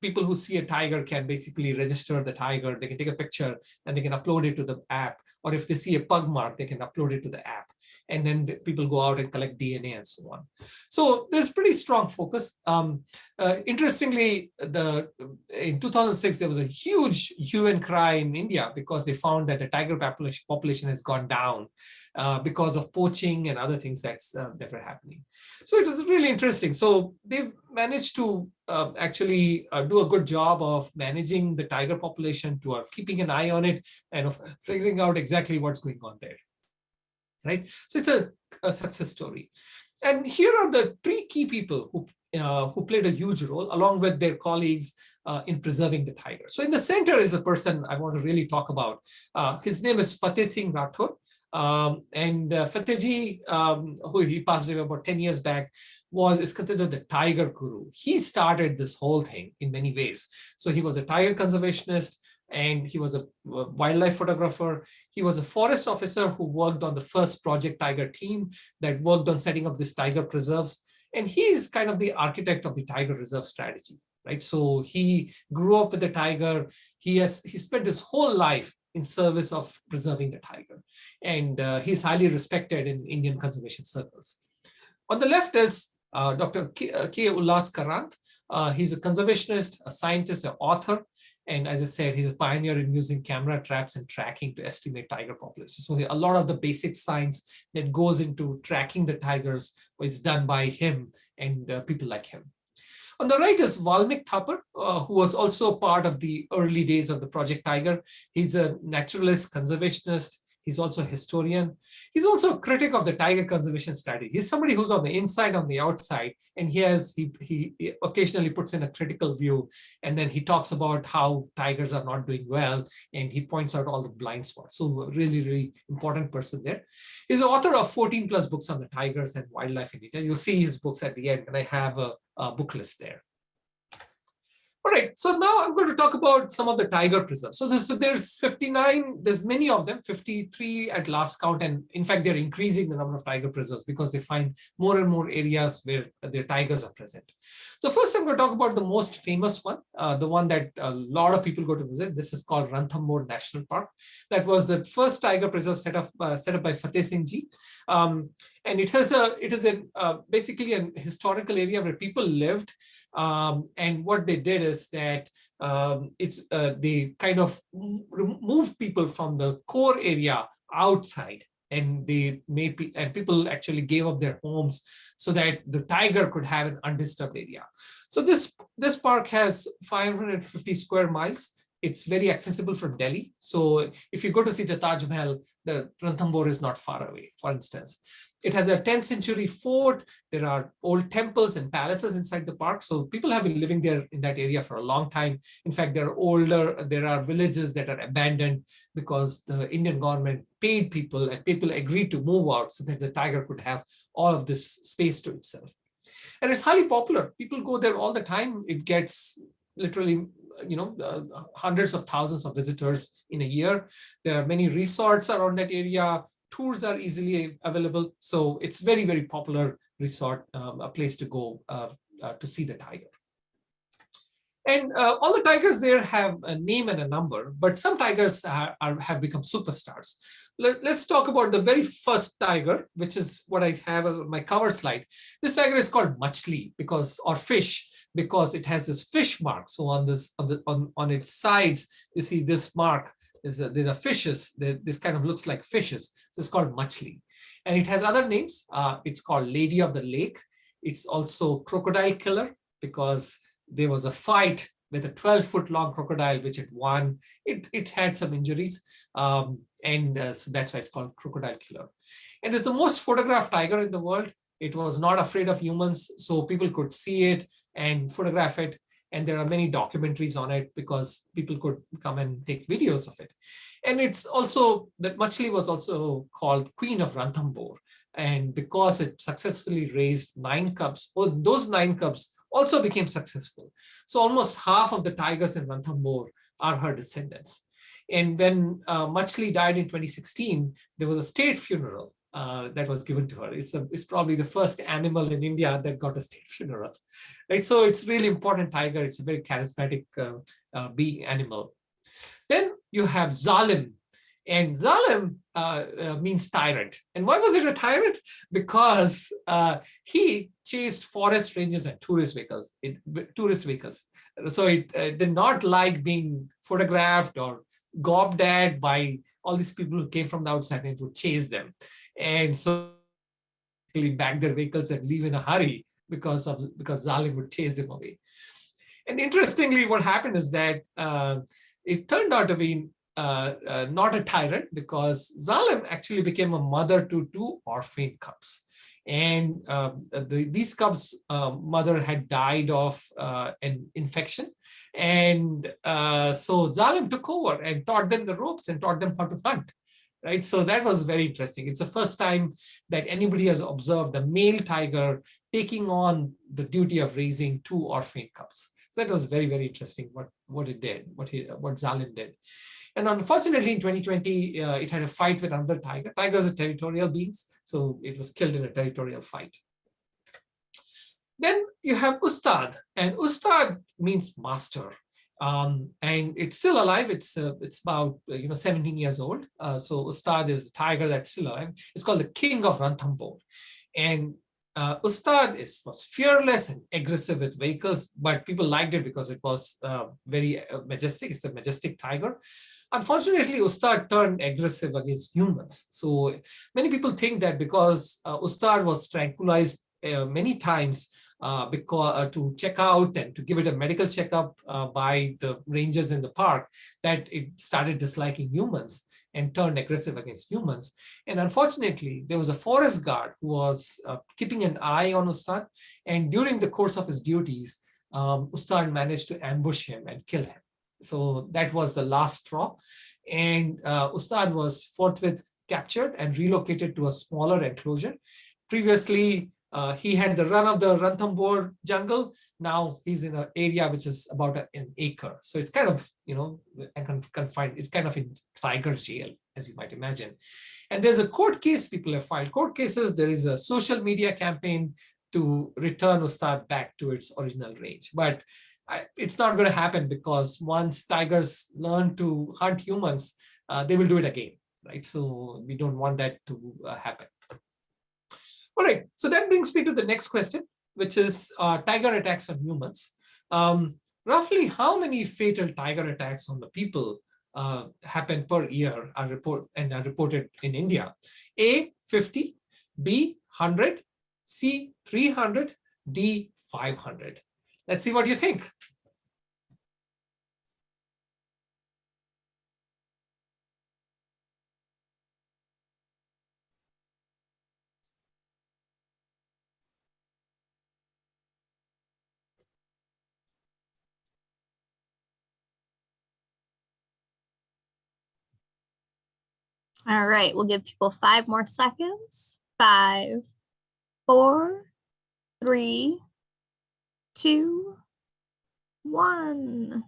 people who see a tiger can basically register the tiger, they can take a picture and they can upload it to the app. Or if they see a pug mark, they can upload it to the app. And then people go out and collect DNA and so on. So there's pretty strong focus. Interestingly, in 2006, there was a huge hue and cry in India, because they found that the tiger population has gone down because of poaching and other things that were happening. So it was really interesting. So they've managed to actually do a good job of managing the tiger population, to keeping an eye on it, and of figuring out exactly what's going on there. Right? So it's a success story. And here are the three key people who played a huge role, along with their colleagues, in preserving the tiger. So in the center is a person I want to really talk about. His name is Fateh Singh Rathore. And Fatehji, who he passed away about 10 years back, is considered the tiger guru. He started this whole thing in many ways. So he was a tiger conservationist, and he was a wildlife photographer. He was a forest officer who worked on the first Project Tiger team that worked on setting up these tiger preserves. And he's kind of the architect of the tiger reserve strategy, right? So he grew up with the tiger. He spent his whole life in service of preserving the tiger. And he's highly respected in Indian conservation circles. On the left is Dr. K. Ullas Karant. He's a conservationist, a scientist, an author. And as I said, he's a pioneer in using camera traps and tracking to estimate tiger populations. So a lot of the basic science that goes into tracking the tigers was done by him and people like him. On the right is Valmik Thapar, who was also part of the early days of the Project Tiger. He's a naturalist, conservationist. He's also a historian. He's also a critic of the tiger conservation strategy. He's somebody who's on the inside, on the outside, and he occasionally puts in a critical view, and then he talks about how tigers are not doing well, and he points out all the blind spots. So a really, really important person there. He's the author of 14 plus books on the tigers and wildlife in India. You'll see his books at the end, and I have a book list there. All right, so now I'm going to talk about some of the tiger preserves. So there's 59, there's many of them, 53 at last count. And in fact, they're increasing the number of tiger preserves because they find more and more areas where their tigers are present. So first, I'm going to talk about the most famous one, the one that a lot of people go to visit. This is called Ranthambore National Park. That was the first tiger preserve set up by Fateh Singh Ji. And it is basically a historical area where people lived. And what they did is that they kind of moved people from the core area outside. and they made and people actually gave up their homes so that the tiger could have an undisturbed area. So this park has 550 square miles. It's very accessible from Delhi. So if you go to see the Taj Mahal, the Ranthambore is not far away, for instance. It has a 10th century fort. There are old temples and palaces inside the park. So people have been living there in that area for a long time. In fact, there are villages that are abandoned because the Indian government paid people and people agreed to move out so that the tiger could have all of this space to itself. And it's highly popular. People go there all the time. It gets literally hundreds of thousands of visitors in a year. There are many resorts around that area. Tours are easily available. So it's very, very popular resort, a place to go to see the tiger. And all the tigers there have a name and a number, but some tigers have become superstars. Let's talk about the very first tiger, which is what I have as my cover slide. This tiger is called Machli or fish, because it has this fish mark. So on its sides, you see this mark. There are fishes. This kind of looks like fishes. So it's called Machli. And it has other names. It's called Lady of the Lake. It's also crocodile killer, because there was a fight with a 12-foot long crocodile, which it won. It had some injuries. So that's why it's called crocodile killer. And it's the most photographed tiger in the world. It was not afraid of humans, so people could see it and photograph it. And there are many documentaries on it because people could come and take videos of it. And it's also that Machli was also called Queen of Ranthambore. And because it successfully raised 9 cubs, those 9 cubs also became successful. So almost half of the tigers in Ranthambore are her descendants. And when Machli died in 2016, there was a state funeral that was given to her. It's probably the first animal in India that got a state funeral, right? So it's really important tiger. It's a very charismatic being animal. Then you have Zalem, and Zalem means tyrant. And why was it a tyrant? Because he chased forest rangers and tourist vehicles. So it did not like being photographed or gawped at by all these people who came from the outside and would chase them. And so they back their vehicles and leave in a hurry because Zalem would chase them away. And interestingly, what happened is that it turned out to be not a tyrant, because Zalem actually became a mother to 2 orphan cubs. And these cubs' mother had died of an infection. And so Zalem took over and taught them the ropes and taught them how to hunt. Right. So that was very interesting. It's the first time that anybody has observed a male tiger taking on the duty of raising 2 orphan cubs. So that was very, very interesting what it did, what Zalem did. And unfortunately, in 2020, it had a fight with another tiger. Tigers are territorial beings, so it was killed in a territorial fight. Then you have Ustad, and Ustad means master. And it's still alive. It's about 17 years old. So Ustad is a tiger that's still alive. It's called the King of Ranthambore. And Ustad was fearless and aggressive with vehicles, but people liked it because it was very majestic. It's a majestic tiger. Unfortunately, Ustad turned aggressive against humans. So many people think that because Ustad was tranquilized many times to check out and to give it a medical checkup by the rangers in the park, that it started disliking humans and turned aggressive against humans. And unfortunately, there was a forest guard who was keeping an eye on Ustad. And during the course of his duties, Ustad managed to ambush him and kill him. So that was the last straw. And Ustad was forthwith captured and relocated to a smaller enclosure. Previously, he had the run of the Ranthambore jungle. Now he's in an area which is about an acre. So it's kind of, confined. It's kind of in tiger jail, as you might imagine. And there's a court case people have filed. Court cases, there is a social media campaign to return Ustad back to its original range. But it's not going to happen, because once tigers learn to hunt humans, they will do it again, right? So we don't want that to happen. All right, so that brings me to the next question, which is tiger attacks on humans. Roughly how many fatal tiger attacks on the people happen per year are reported in India. A, 50, B, 100, C, 300, D, 500. Let's see what you think. All right, we'll give people 5 more seconds. 5, 4, 3, 2, 1.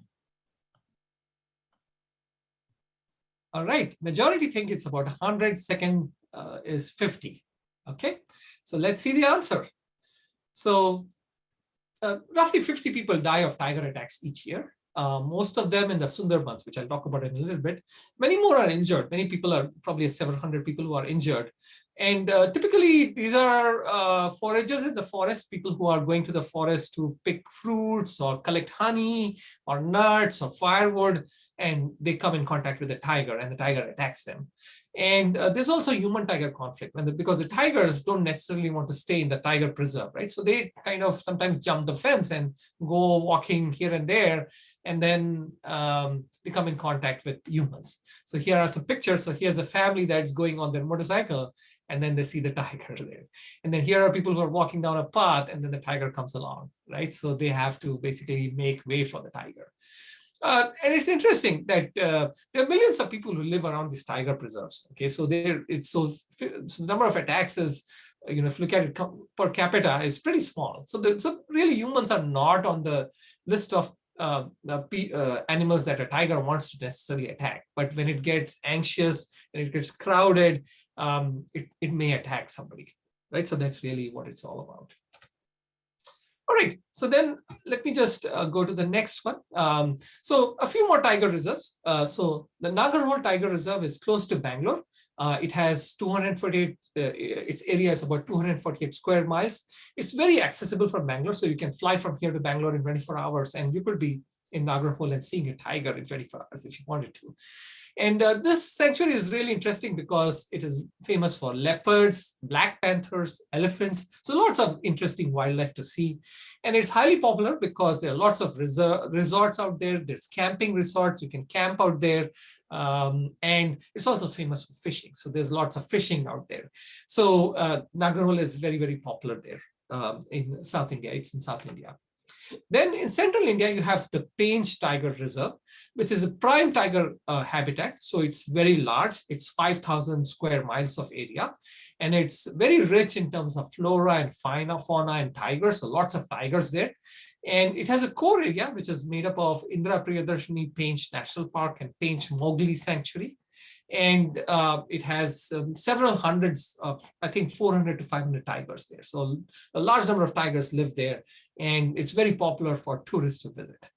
All right, majority think it's about 100, second is 50. Okay, so let's see the answer. So roughly 50 people die of tiger attacks each year. Most of them in the Sundarbans, which I'll talk about in a little bit. Many more are injured. Many people are probably several hundred people who are injured. And typically, these are foragers in the forest, people who are going to the forest to pick fruits or collect honey or nuts or firewood, and they come in contact with the tiger, and the tiger attacks them. And there's also human-tiger conflict because the tigers don't necessarily want to stay in the tiger preserve, right? So they kind of sometimes jump the fence and go walking here and there, and then they come in contact with humans. So here are some pictures. So here's a family that's going on their motorcycle, and then they see the tiger there. And then here are people who are walking down a path, and then the tiger comes along, right? So they have to basically make way for the tiger. And it's interesting that there are millions of people who live around these tiger preserves. Okay, so the number of attacks is, if you look at it per capita, is pretty small. So really humans are not on the list of animals that a tiger wants to necessarily attack. But when it gets anxious and it gets crowded, it may attack somebody, right? So that's really what it's all about. All right, so then let me just go to the next one. So a few more tiger reserves. So the Nagarhole Tiger Reserve is close to Bangalore. It has 248, its area is about 248 square miles. It's very accessible from Bangalore. So you can fly from here to Bangalore in 24 hours, and you could be in Nagarhole and seeing a tiger in 24 hours if you wanted to. And this sanctuary is really interesting because it is famous for leopards, black panthers, elephants. So lots of interesting wildlife to see. And it's highly popular because there are lots of resorts out there. There's camping resorts. You can camp out there. And it's also famous for fishing. So there's lots of fishing out there. So Nagarhole is very, very popular there in South India. It's in South India. Then in central India, you have the Pench Tiger Reserve, which is a prime tiger habitat. So it's very large. It's 5,000 square miles of area. And it's very rich in terms of flora and fauna and tigers. So lots of tigers there. And it has a core area, which is made up of Indira Priyadarshini Pench National Park and Pench Mowgli Sanctuary. And it has several hundreds of, I think 400 to 500 tigers there. So a large number of tigers live there, and it's very popular for tourists to visit.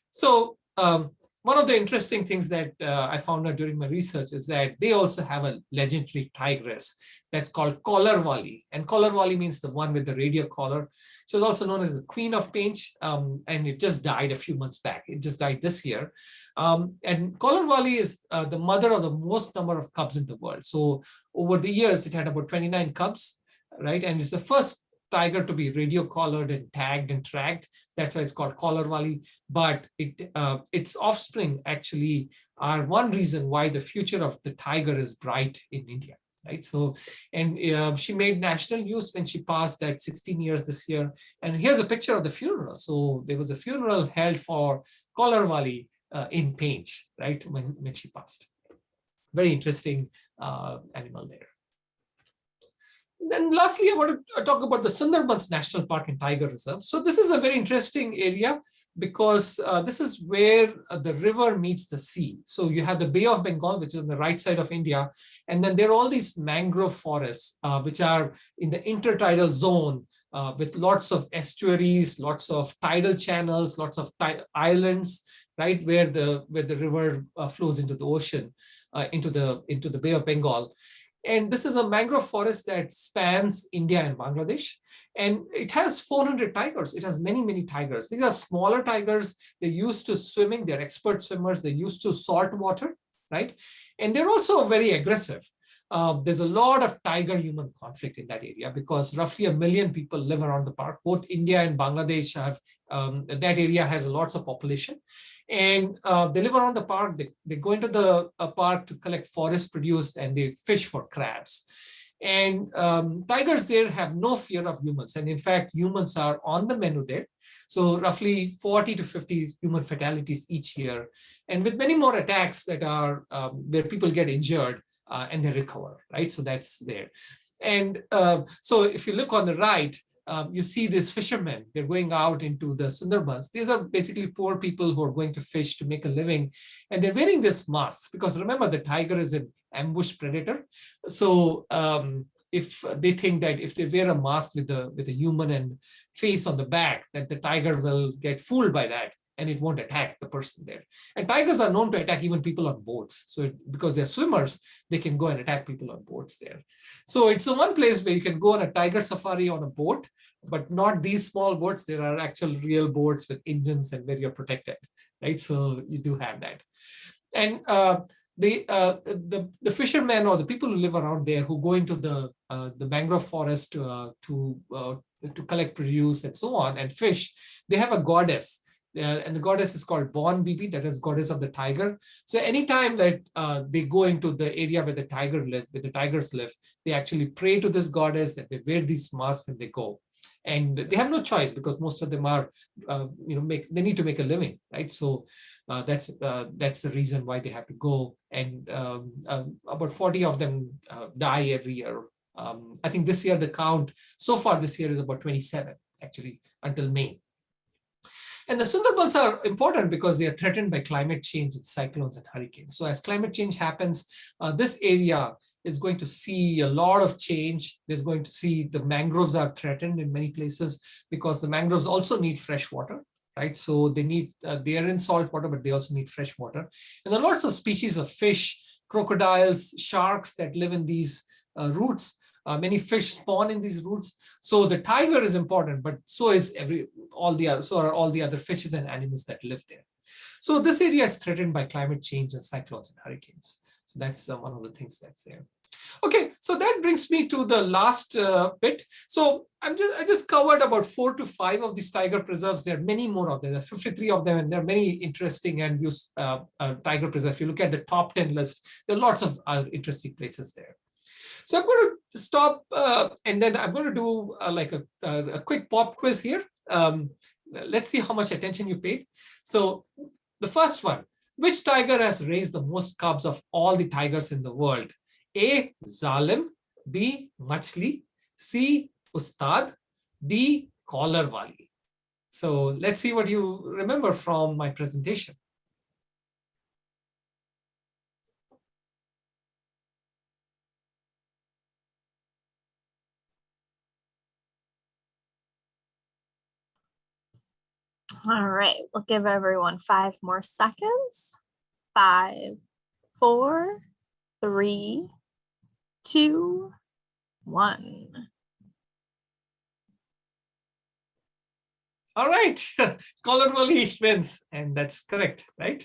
So one of the interesting things that I found out during my research is that they also have a legendary tigress that's called Collarwali. And Collarwali means the one with the radio collar. So it's also known as the Queen of Pench, and it just died a few months back. It just died this year. And Collarwali is the mother of the most number of cubs in the world. So over the years, it had about 29 cubs, right? And it's the first tiger to be radio collared and tagged and tracked. That's why it's called Collarwali. But its offspring actually are one reason why the future of the tiger is bright in India. Right. So, and she made national news when she passed at 16 years this year. And here's a picture of the funeral. So there was a funeral held for Collarwali in Pench, right, when she passed. Very interesting animal there. And then lastly, I want to talk about the Sundarbans National Park and Tiger Reserve. So this is a very interesting area because this is where the river meets the sea. So you have the Bay of Bengal, which is on the right side of India. And then there are all these mangrove forests, which are in the intertidal zone with lots of estuaries, lots of tidal channels, lots of islands, right, where the river flows into the ocean, into the Bay of Bengal. And this is a mangrove forest that spans India and Bangladesh. And it has 400 tigers. It has many, many tigers. These are smaller tigers. They're used to swimming. They're expert swimmers. They're used to salt water, right? And they're also very aggressive. There's a lot of tiger-human conflict in that area because roughly 1 million people live around the park. Both India and Bangladesh have, that area has lots of population. And they live around the park. They go into the park to collect forest produce and they fish for crabs. And tigers there have no fear of humans. And in fact, humans are on the menu there. So roughly 40 to 50 human fatalities each year. And with many more attacks that are where people get injured and they recover, right? So that's there. And so if you look on the right, you see these fishermen, they're going out into the Sundarbans. These are basically poor people who are going to fish to make a living. And they're wearing this mask because remember, the tiger is an ambush predator. So if they think that if they wear a mask with a human and face on the back, that the tiger will get fooled by that and it won't attack the person there. And tigers are known to attack even people on boats. So because they're swimmers, they can go and attack people on boats there. So it's one place where you can go on a tiger safari on a boat, but not these small boats. There are actual real boats with engines and where you're protected, right? So you do have that. And the fishermen or the people who live around there who go into the mangrove forest to collect produce and so on and fish, they have a goddess. And the goddess is called Bon Bibi, that is goddess of the tiger. So anytime that they go into the area where the tigers live, they actually pray to this goddess and they wear these masks and they go. And they have no choice because most of them are, they need to make a living, right? So that's the reason why they have to go. And about 40 of them die every year. I think this year the count so far this year is about 27 actually until May. And the Sundarbans are important because they are threatened by climate change and cyclones and hurricanes. So as climate change happens, this area is going to see a lot of change. There's going to see the mangroves are threatened in many places because the mangroves also need fresh water, right? So they are in salt water, but they also need fresh water. And there are lots of species of fish, crocodiles, sharks that live in these roots. Many fish spawn in these roots. So the tiger is important, but so are all the other fishes and animals that live there. So this area is threatened by climate change and cyclones and hurricanes. So that's one of the things that's there. Okay, so that brings me to the last bit. So I just covered about 4 to 5 of these tiger preserves. There are many more of them. There's 53 of them, and there are many interesting and used tiger preserves. If you look at the top 10 list, there are lots of interesting places there. So I'm going to stop and then I'm going to do a quick pop quiz here. Let's see how much attention you paid. So the first one, which tiger has raised the most cubs of all the tigers in the world? A, Zalem, B, Machli, C, Ustad, D, Collarwali. So let's see what you remember from my presentation. All right, we'll give everyone 5 more seconds. 5, 4, 3, 2, 1. All right, Collarwali wins, and that's correct, right?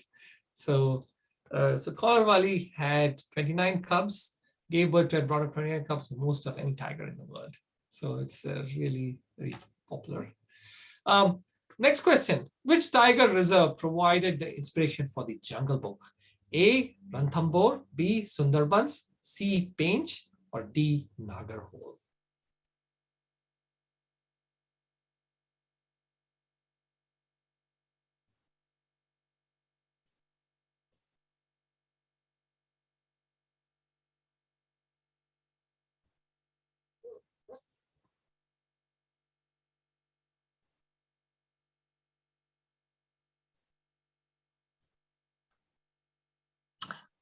So Collarwali had 29 cubs, gave birth to and brought up 29 cubs, most of any tiger in the world. So it's really very popular. Next question, which tiger reserve provided the inspiration for the Jungle Book? A, Ranthambore, B, Sundarbans, C, Pench, or D, Nagarhole?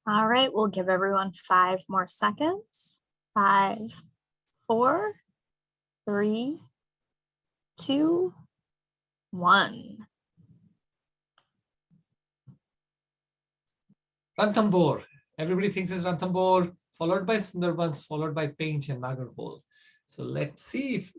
All right, we'll give everyone 5 more seconds. 5, 4, 3, 2, 1. Ranthambore, Everybody thinks it's Ranthambore, followed by Sundarbans, followed by Pench and Nagarhole. So let's see if.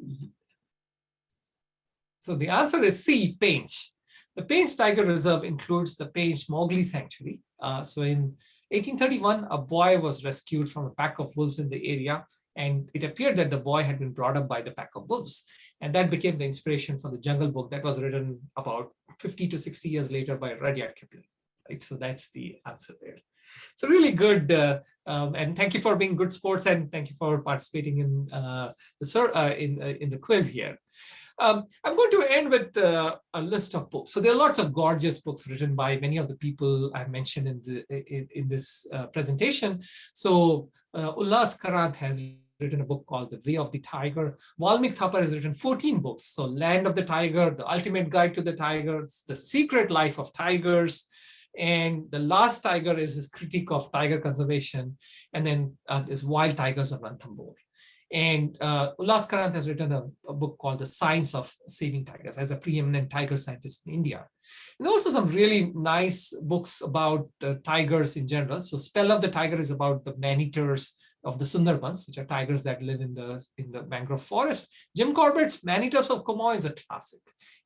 So the answer is C, Pench. The Pench Tiger Reserve includes the Pench Mowgli Sanctuary. So in 1831, a boy was rescued from a pack of wolves in the area, and it appeared that the boy had been brought up by the pack of wolves. And that became the inspiration for the Jungle Book that was written about 50 to 60 years later by Rudyard Kipling. Right? So that's the answer there. So really good, and thank you for being good sports, and thank you for participating in the quiz here. I'm going to end with a list of books. So there are lots of gorgeous books written by many of the people I've mentioned in this presentation. So Ullas Karant has written a book called The Way of the Tiger. Valmik Thapar has written 14 books. So Land of the Tiger, The Ultimate Guide to the Tigers, The Secret Life of Tigers, and The Last Tiger is his critique of tiger conservation. And then there's Wild Tigers of Ranthambore. And Ullas Karant has written a book called The Science of Saving Tigers as a preeminent tiger scientist in India. And also some really nice books about tigers in general. So Spell of the Tiger is about the man-eaters of the Sundarbans, which are tigers that live in the mangrove forest. Jim Corbett's Man-Eaters of Kumaon is a classic.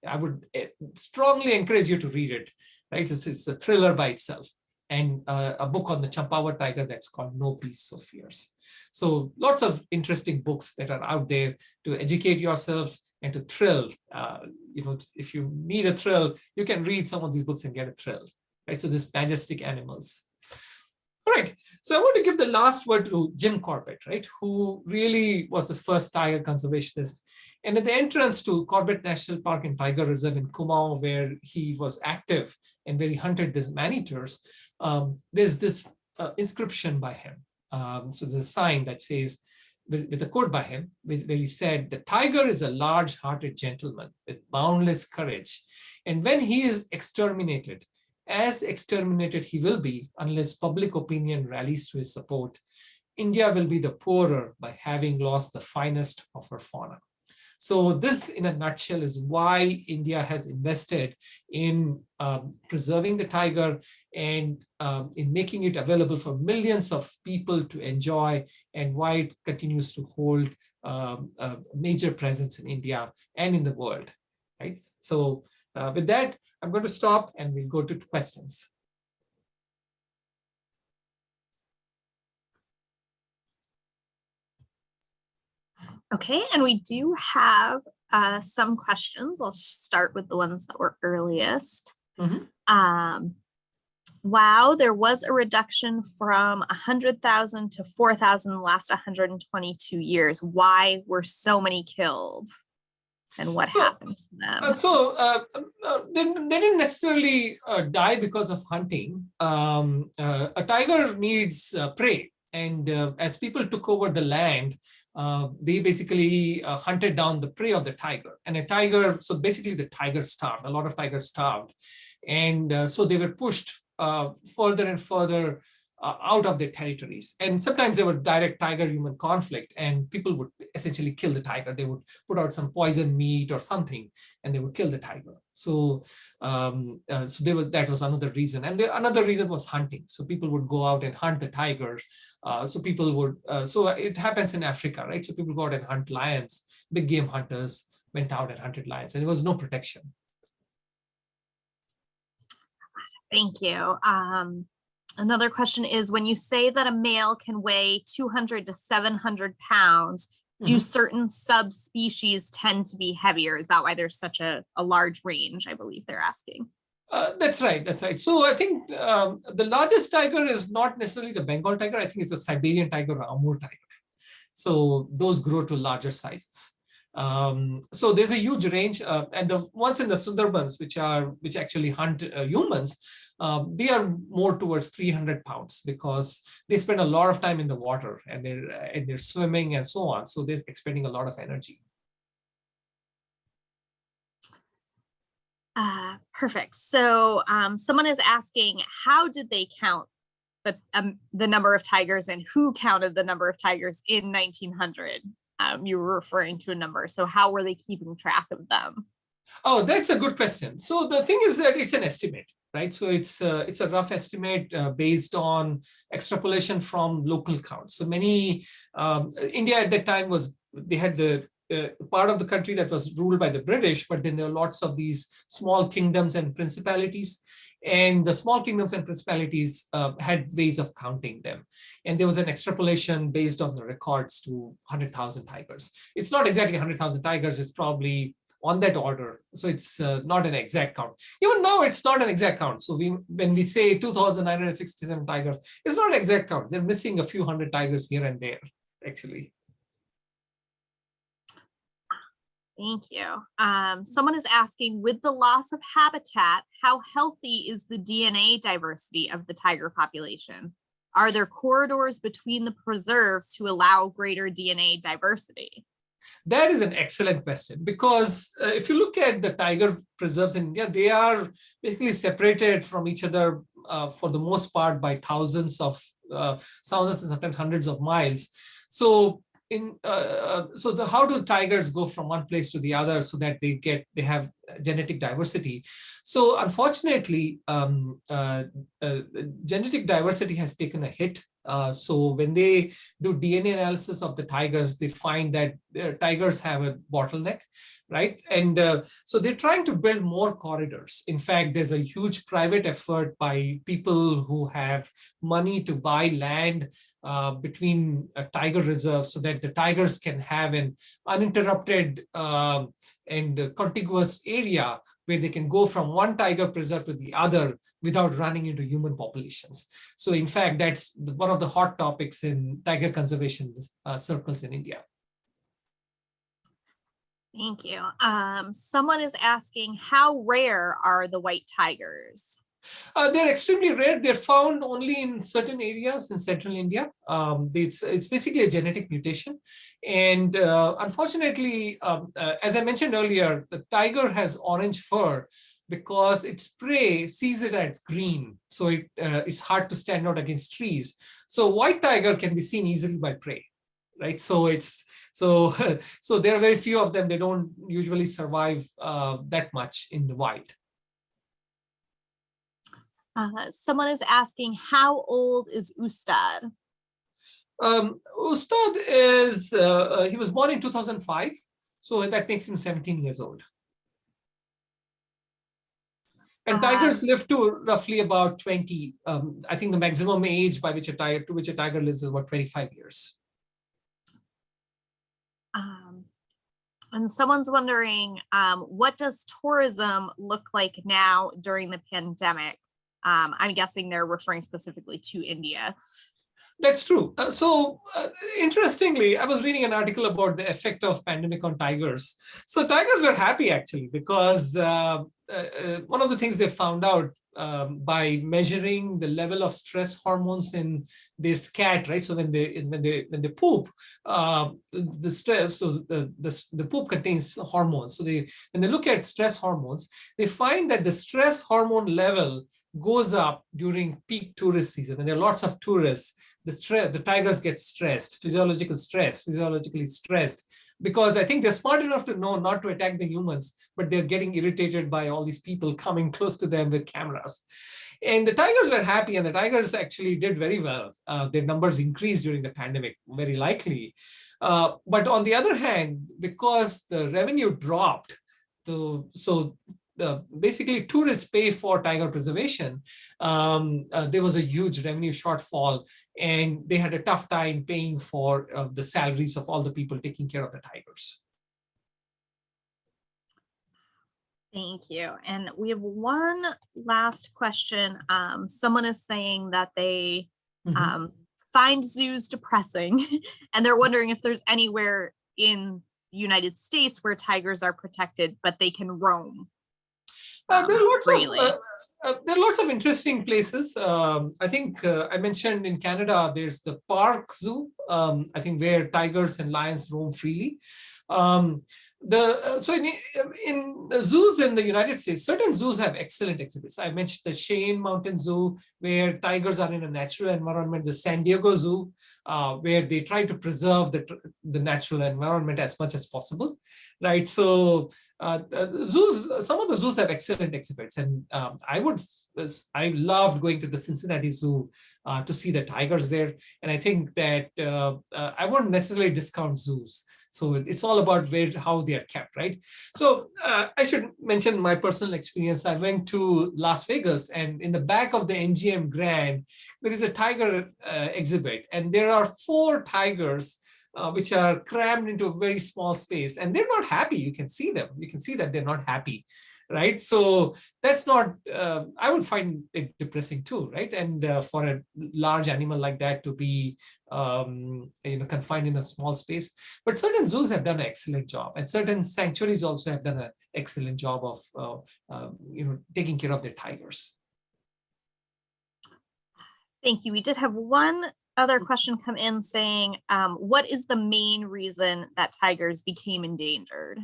I would strongly encourage you to read it. Right? It's a thriller by itself. And a book on the Champa Tiger that's called No Peace So Fierce. So lots of interesting books that are out there to educate yourself and to thrill. If you need a thrill, you can read some of these books and get a thrill. Right? So these majestic animals. All right. So I want to give the last word to Jim Corbett, right, who really was the first tiger conservationist. And at the entrance to Corbett National Park and Tiger Reserve in Kumaon, where he was active and where he hunted these man-eaters, there's this inscription by him. So there's a sign that says, with a quote by him, where he said, "The tiger is a large-hearted gentleman with boundless courage. And when he is exterminated, as exterminated he will be unless public opinion rallies to his support, India will be the poorer by having lost the finest of her fauna." So this, in a nutshell, is why India has invested in preserving the tiger and in making it available for millions of people to enjoy, and why it continues to hold a major presence in India and in the world. Right? So with that, I'm going to stop and we'll go to questions. Okay, and we do have some questions. I'll start with the ones that were earliest. Mm-hmm. Wow, there was a reduction from 100,000 to 4,000 in the last 122 years. Why were so many killed? And what happened to them? They didn't necessarily die because of hunting. A tiger needs prey. And as people took over the land, they basically hunted down the prey of the tiger. And a tiger, so basically the tiger starved. A lot of tigers starved. And so they were pushed further and further out of their territories. And sometimes there was direct tiger-human conflict, and people would essentially kill the tiger. They would put out some poison meat or something, and they would kill the tiger. So, that was another reason. And another reason was hunting. So people would go out and hunt the tigers. So it happens in Africa, right? So people go out and hunt lions. Big game hunters went out and hunted lions, and there was no protection. Thank you. Another question is, when you say that a male can weigh 200 to 700 pounds, do certain subspecies tend to be heavier? Is that why there's such a large range, I believe they're asking? That's right. So I think the largest tiger is not necessarily the Bengal tiger. I think it's a Siberian tiger or Amur tiger. So those grow to larger sizes. So there's a huge range, and the ones in the Sundarbans, which actually hunt humans, they are more towards 300 pounds because they spend a lot of time in the water and they're swimming and so on. So they're expending a lot of energy. Perfect. So someone is asking, how did they count the number of tigers, and who counted the number of tigers in 1900? You were referring to a number. So how were they keeping track of them? Oh, that's a good question. So the thing is that it's an estimate, right? So it's a rough estimate based on extrapolation from local counts. So India at that time they had the part of the country that was ruled by the British, but then there are lots of these small kingdoms and principalities. And the small kingdoms and principalities had ways of counting them. And there was an extrapolation based on the records to 100,000 tigers. It's not exactly 100,000 tigers, it's probably on that order. So it's not an exact count. Even now, it's not an exact count. So when we say 2,967 tigers, it's not an exact count. They're missing a few hundred tigers here and there, actually. Thank you. Someone is asking, with the loss of habitat, how healthy is the DNA diversity of the tiger population? Are there corridors between the preserves to allow greater DNA diversity? That is an excellent question, because if you look at the tiger preserves in India, they are basically separated from each other for the most part by thousands and sometimes hundreds of miles. So how do tigers go from one place to the other so that they have genetic diversity? So unfortunately, genetic diversity has taken a hit. So when they do DNA analysis of the tigers, they find that tigers have a bottleneck, right? And so they're trying to build more corridors. In fact, there's a huge private effort by people who have money to buy land between tiger reserves so that the tigers can have an uninterrupted and contiguous area where they can go from one tiger preserve to the other without running into human populations. So in fact, that's one of the hot topics in tiger conservation circles in India. Thank you. Someone is asking, how rare are the white tigers? They're extremely rare. They're found only in certain areas in central India. It's basically a genetic mutation. And unfortunately, as I mentioned earlier, the tiger has orange fur because its prey sees it as green. So it's hard to stand out against trees. So white tiger can be seen easily by prey, right? So so there are very few of them. They don't usually survive that much in the wild. Someone is asking, how old is Ustad? Ustad is, he was born in 2005. So that makes him 17 years old. And tigers live to roughly about 20. I think the maximum age by which a tiger lives is about 25 years. And someone's wondering, what does tourism look like now during the pandemic? I'm guessing they're referring specifically to India. That's true. Interestingly, I was reading an article about the effect of pandemic on tigers. So tigers were happy actually, because one of the things they found out by measuring the level of stress hormones in their scat, right? So when they poop, the stress, so the poop contains hormones. So when they look at stress hormones, they find that the stress hormone level goes up during peak tourist season. When there are lots of tourists, the tigers get stressed, physiologically stressed, because I think they're smart enough to know not to attack the humans, but they're getting irritated by all these people coming close to them with cameras. And the tigers were happy, and the tigers actually did very well. Their numbers increased during the pandemic, very likely. But on the other hand, because the revenue dropped, basically tourists pay for tiger preservation, there was a huge revenue shortfall, and they had a tough time paying for the salaries of all the people taking care of the tigers. Thank you. And we have one last question. Someone is saying that they find zoos depressing, and they're wondering if there's anywhere in the United States where tigers are protected, but they can roam. There are lots of interesting places. I think I mentioned in Canada, there's the Park Zoo, I think, where tigers and lions roam freely. In the zoos in the United States, certain zoos have excellent exhibits. I mentioned the Cheyenne Mountain Zoo, where tigers are in a natural environment, the San Diego Zoo, where they try to preserve the natural environment as much as possible, right? So zoos, some of the zoos have excellent exhibits, and I loved going to the Cincinnati Zoo to see the tigers there. And I think that I wouldn't necessarily discount zoos. So it's all about how they are kept, right? So I should mention my personal experience. I went to Las Vegas, and in the back of the MGM Grand, there is a tiger exhibit, and there are 4 tigers which are crammed into a very small space, and they're not happy. You can see them. You can see that they're not happy, right? So that's not, I would find it depressing too, right? And for a large animal like that to be, confined in a small space. But certain zoos have done an excellent job, and certain sanctuaries also have done an excellent job of, taking care of their tigers. Thank you. We did have one other question come in saying, what is the main reason that tigers became endangered?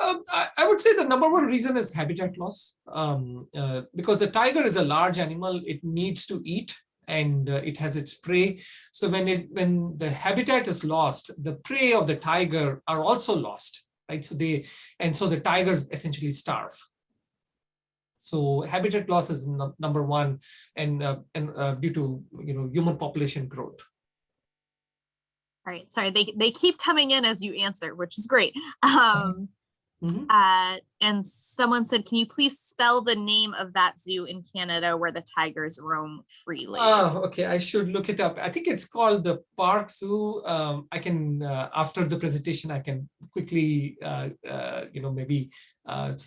I would say the number one reason is habitat loss, because the tiger is a large animal. It needs to eat, and it has its prey. So when the habitat is lost, the prey of the tiger are also lost, right? So the tigers essentially starve. So habitat loss is number one, and due to human population growth. All right, sorry, they keep coming in as you answer, which is great. And someone said, can you please spell the name of that zoo in Canada where the tigers roam freely? Oh, okay, I should look it up. I think it's called the Park Zoo. I can, after the presentation, I can quickly, maybe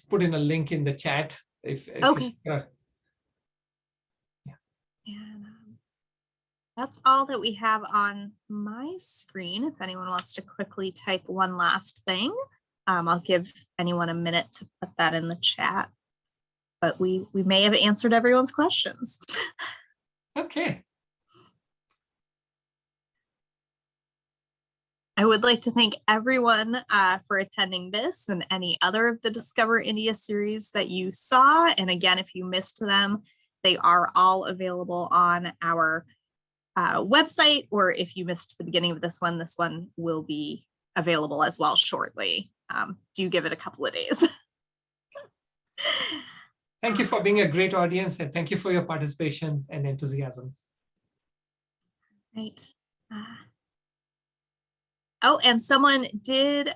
put in a link in the chat. If okay. Yeah. And that's all that we have on my screen. If anyone wants to quickly type one last thing, I'll give anyone a minute to put that in the chat. But we may have answered everyone's questions. Okay. I would like to thank everyone for attending this and any other of the Discover India series that you saw. And again, if you missed them, they are all available on our website, or if you missed the beginning of this one will be available as well shortly. Do give it a couple of days. Thank you for being a great audience, and thank you for your participation and enthusiasm. Right. Oh, and someone did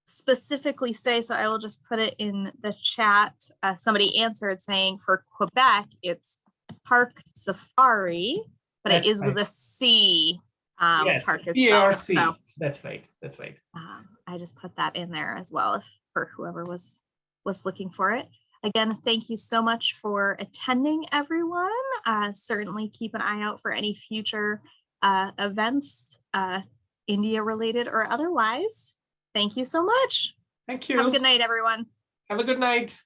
specifically say, so I will just put it in the chat. Somebody answered saying for Quebec, it's Park Safari, but it is with a C. Yes, Park is PRC. so, that's right. That's right. I just put that in there as well for whoever was looking for it. Again, thank you so much for attending, everyone. Certainly keep an eye out for any future events, India related or otherwise. Thank you so much. Thank you. Have a good night, everyone. Have a good night.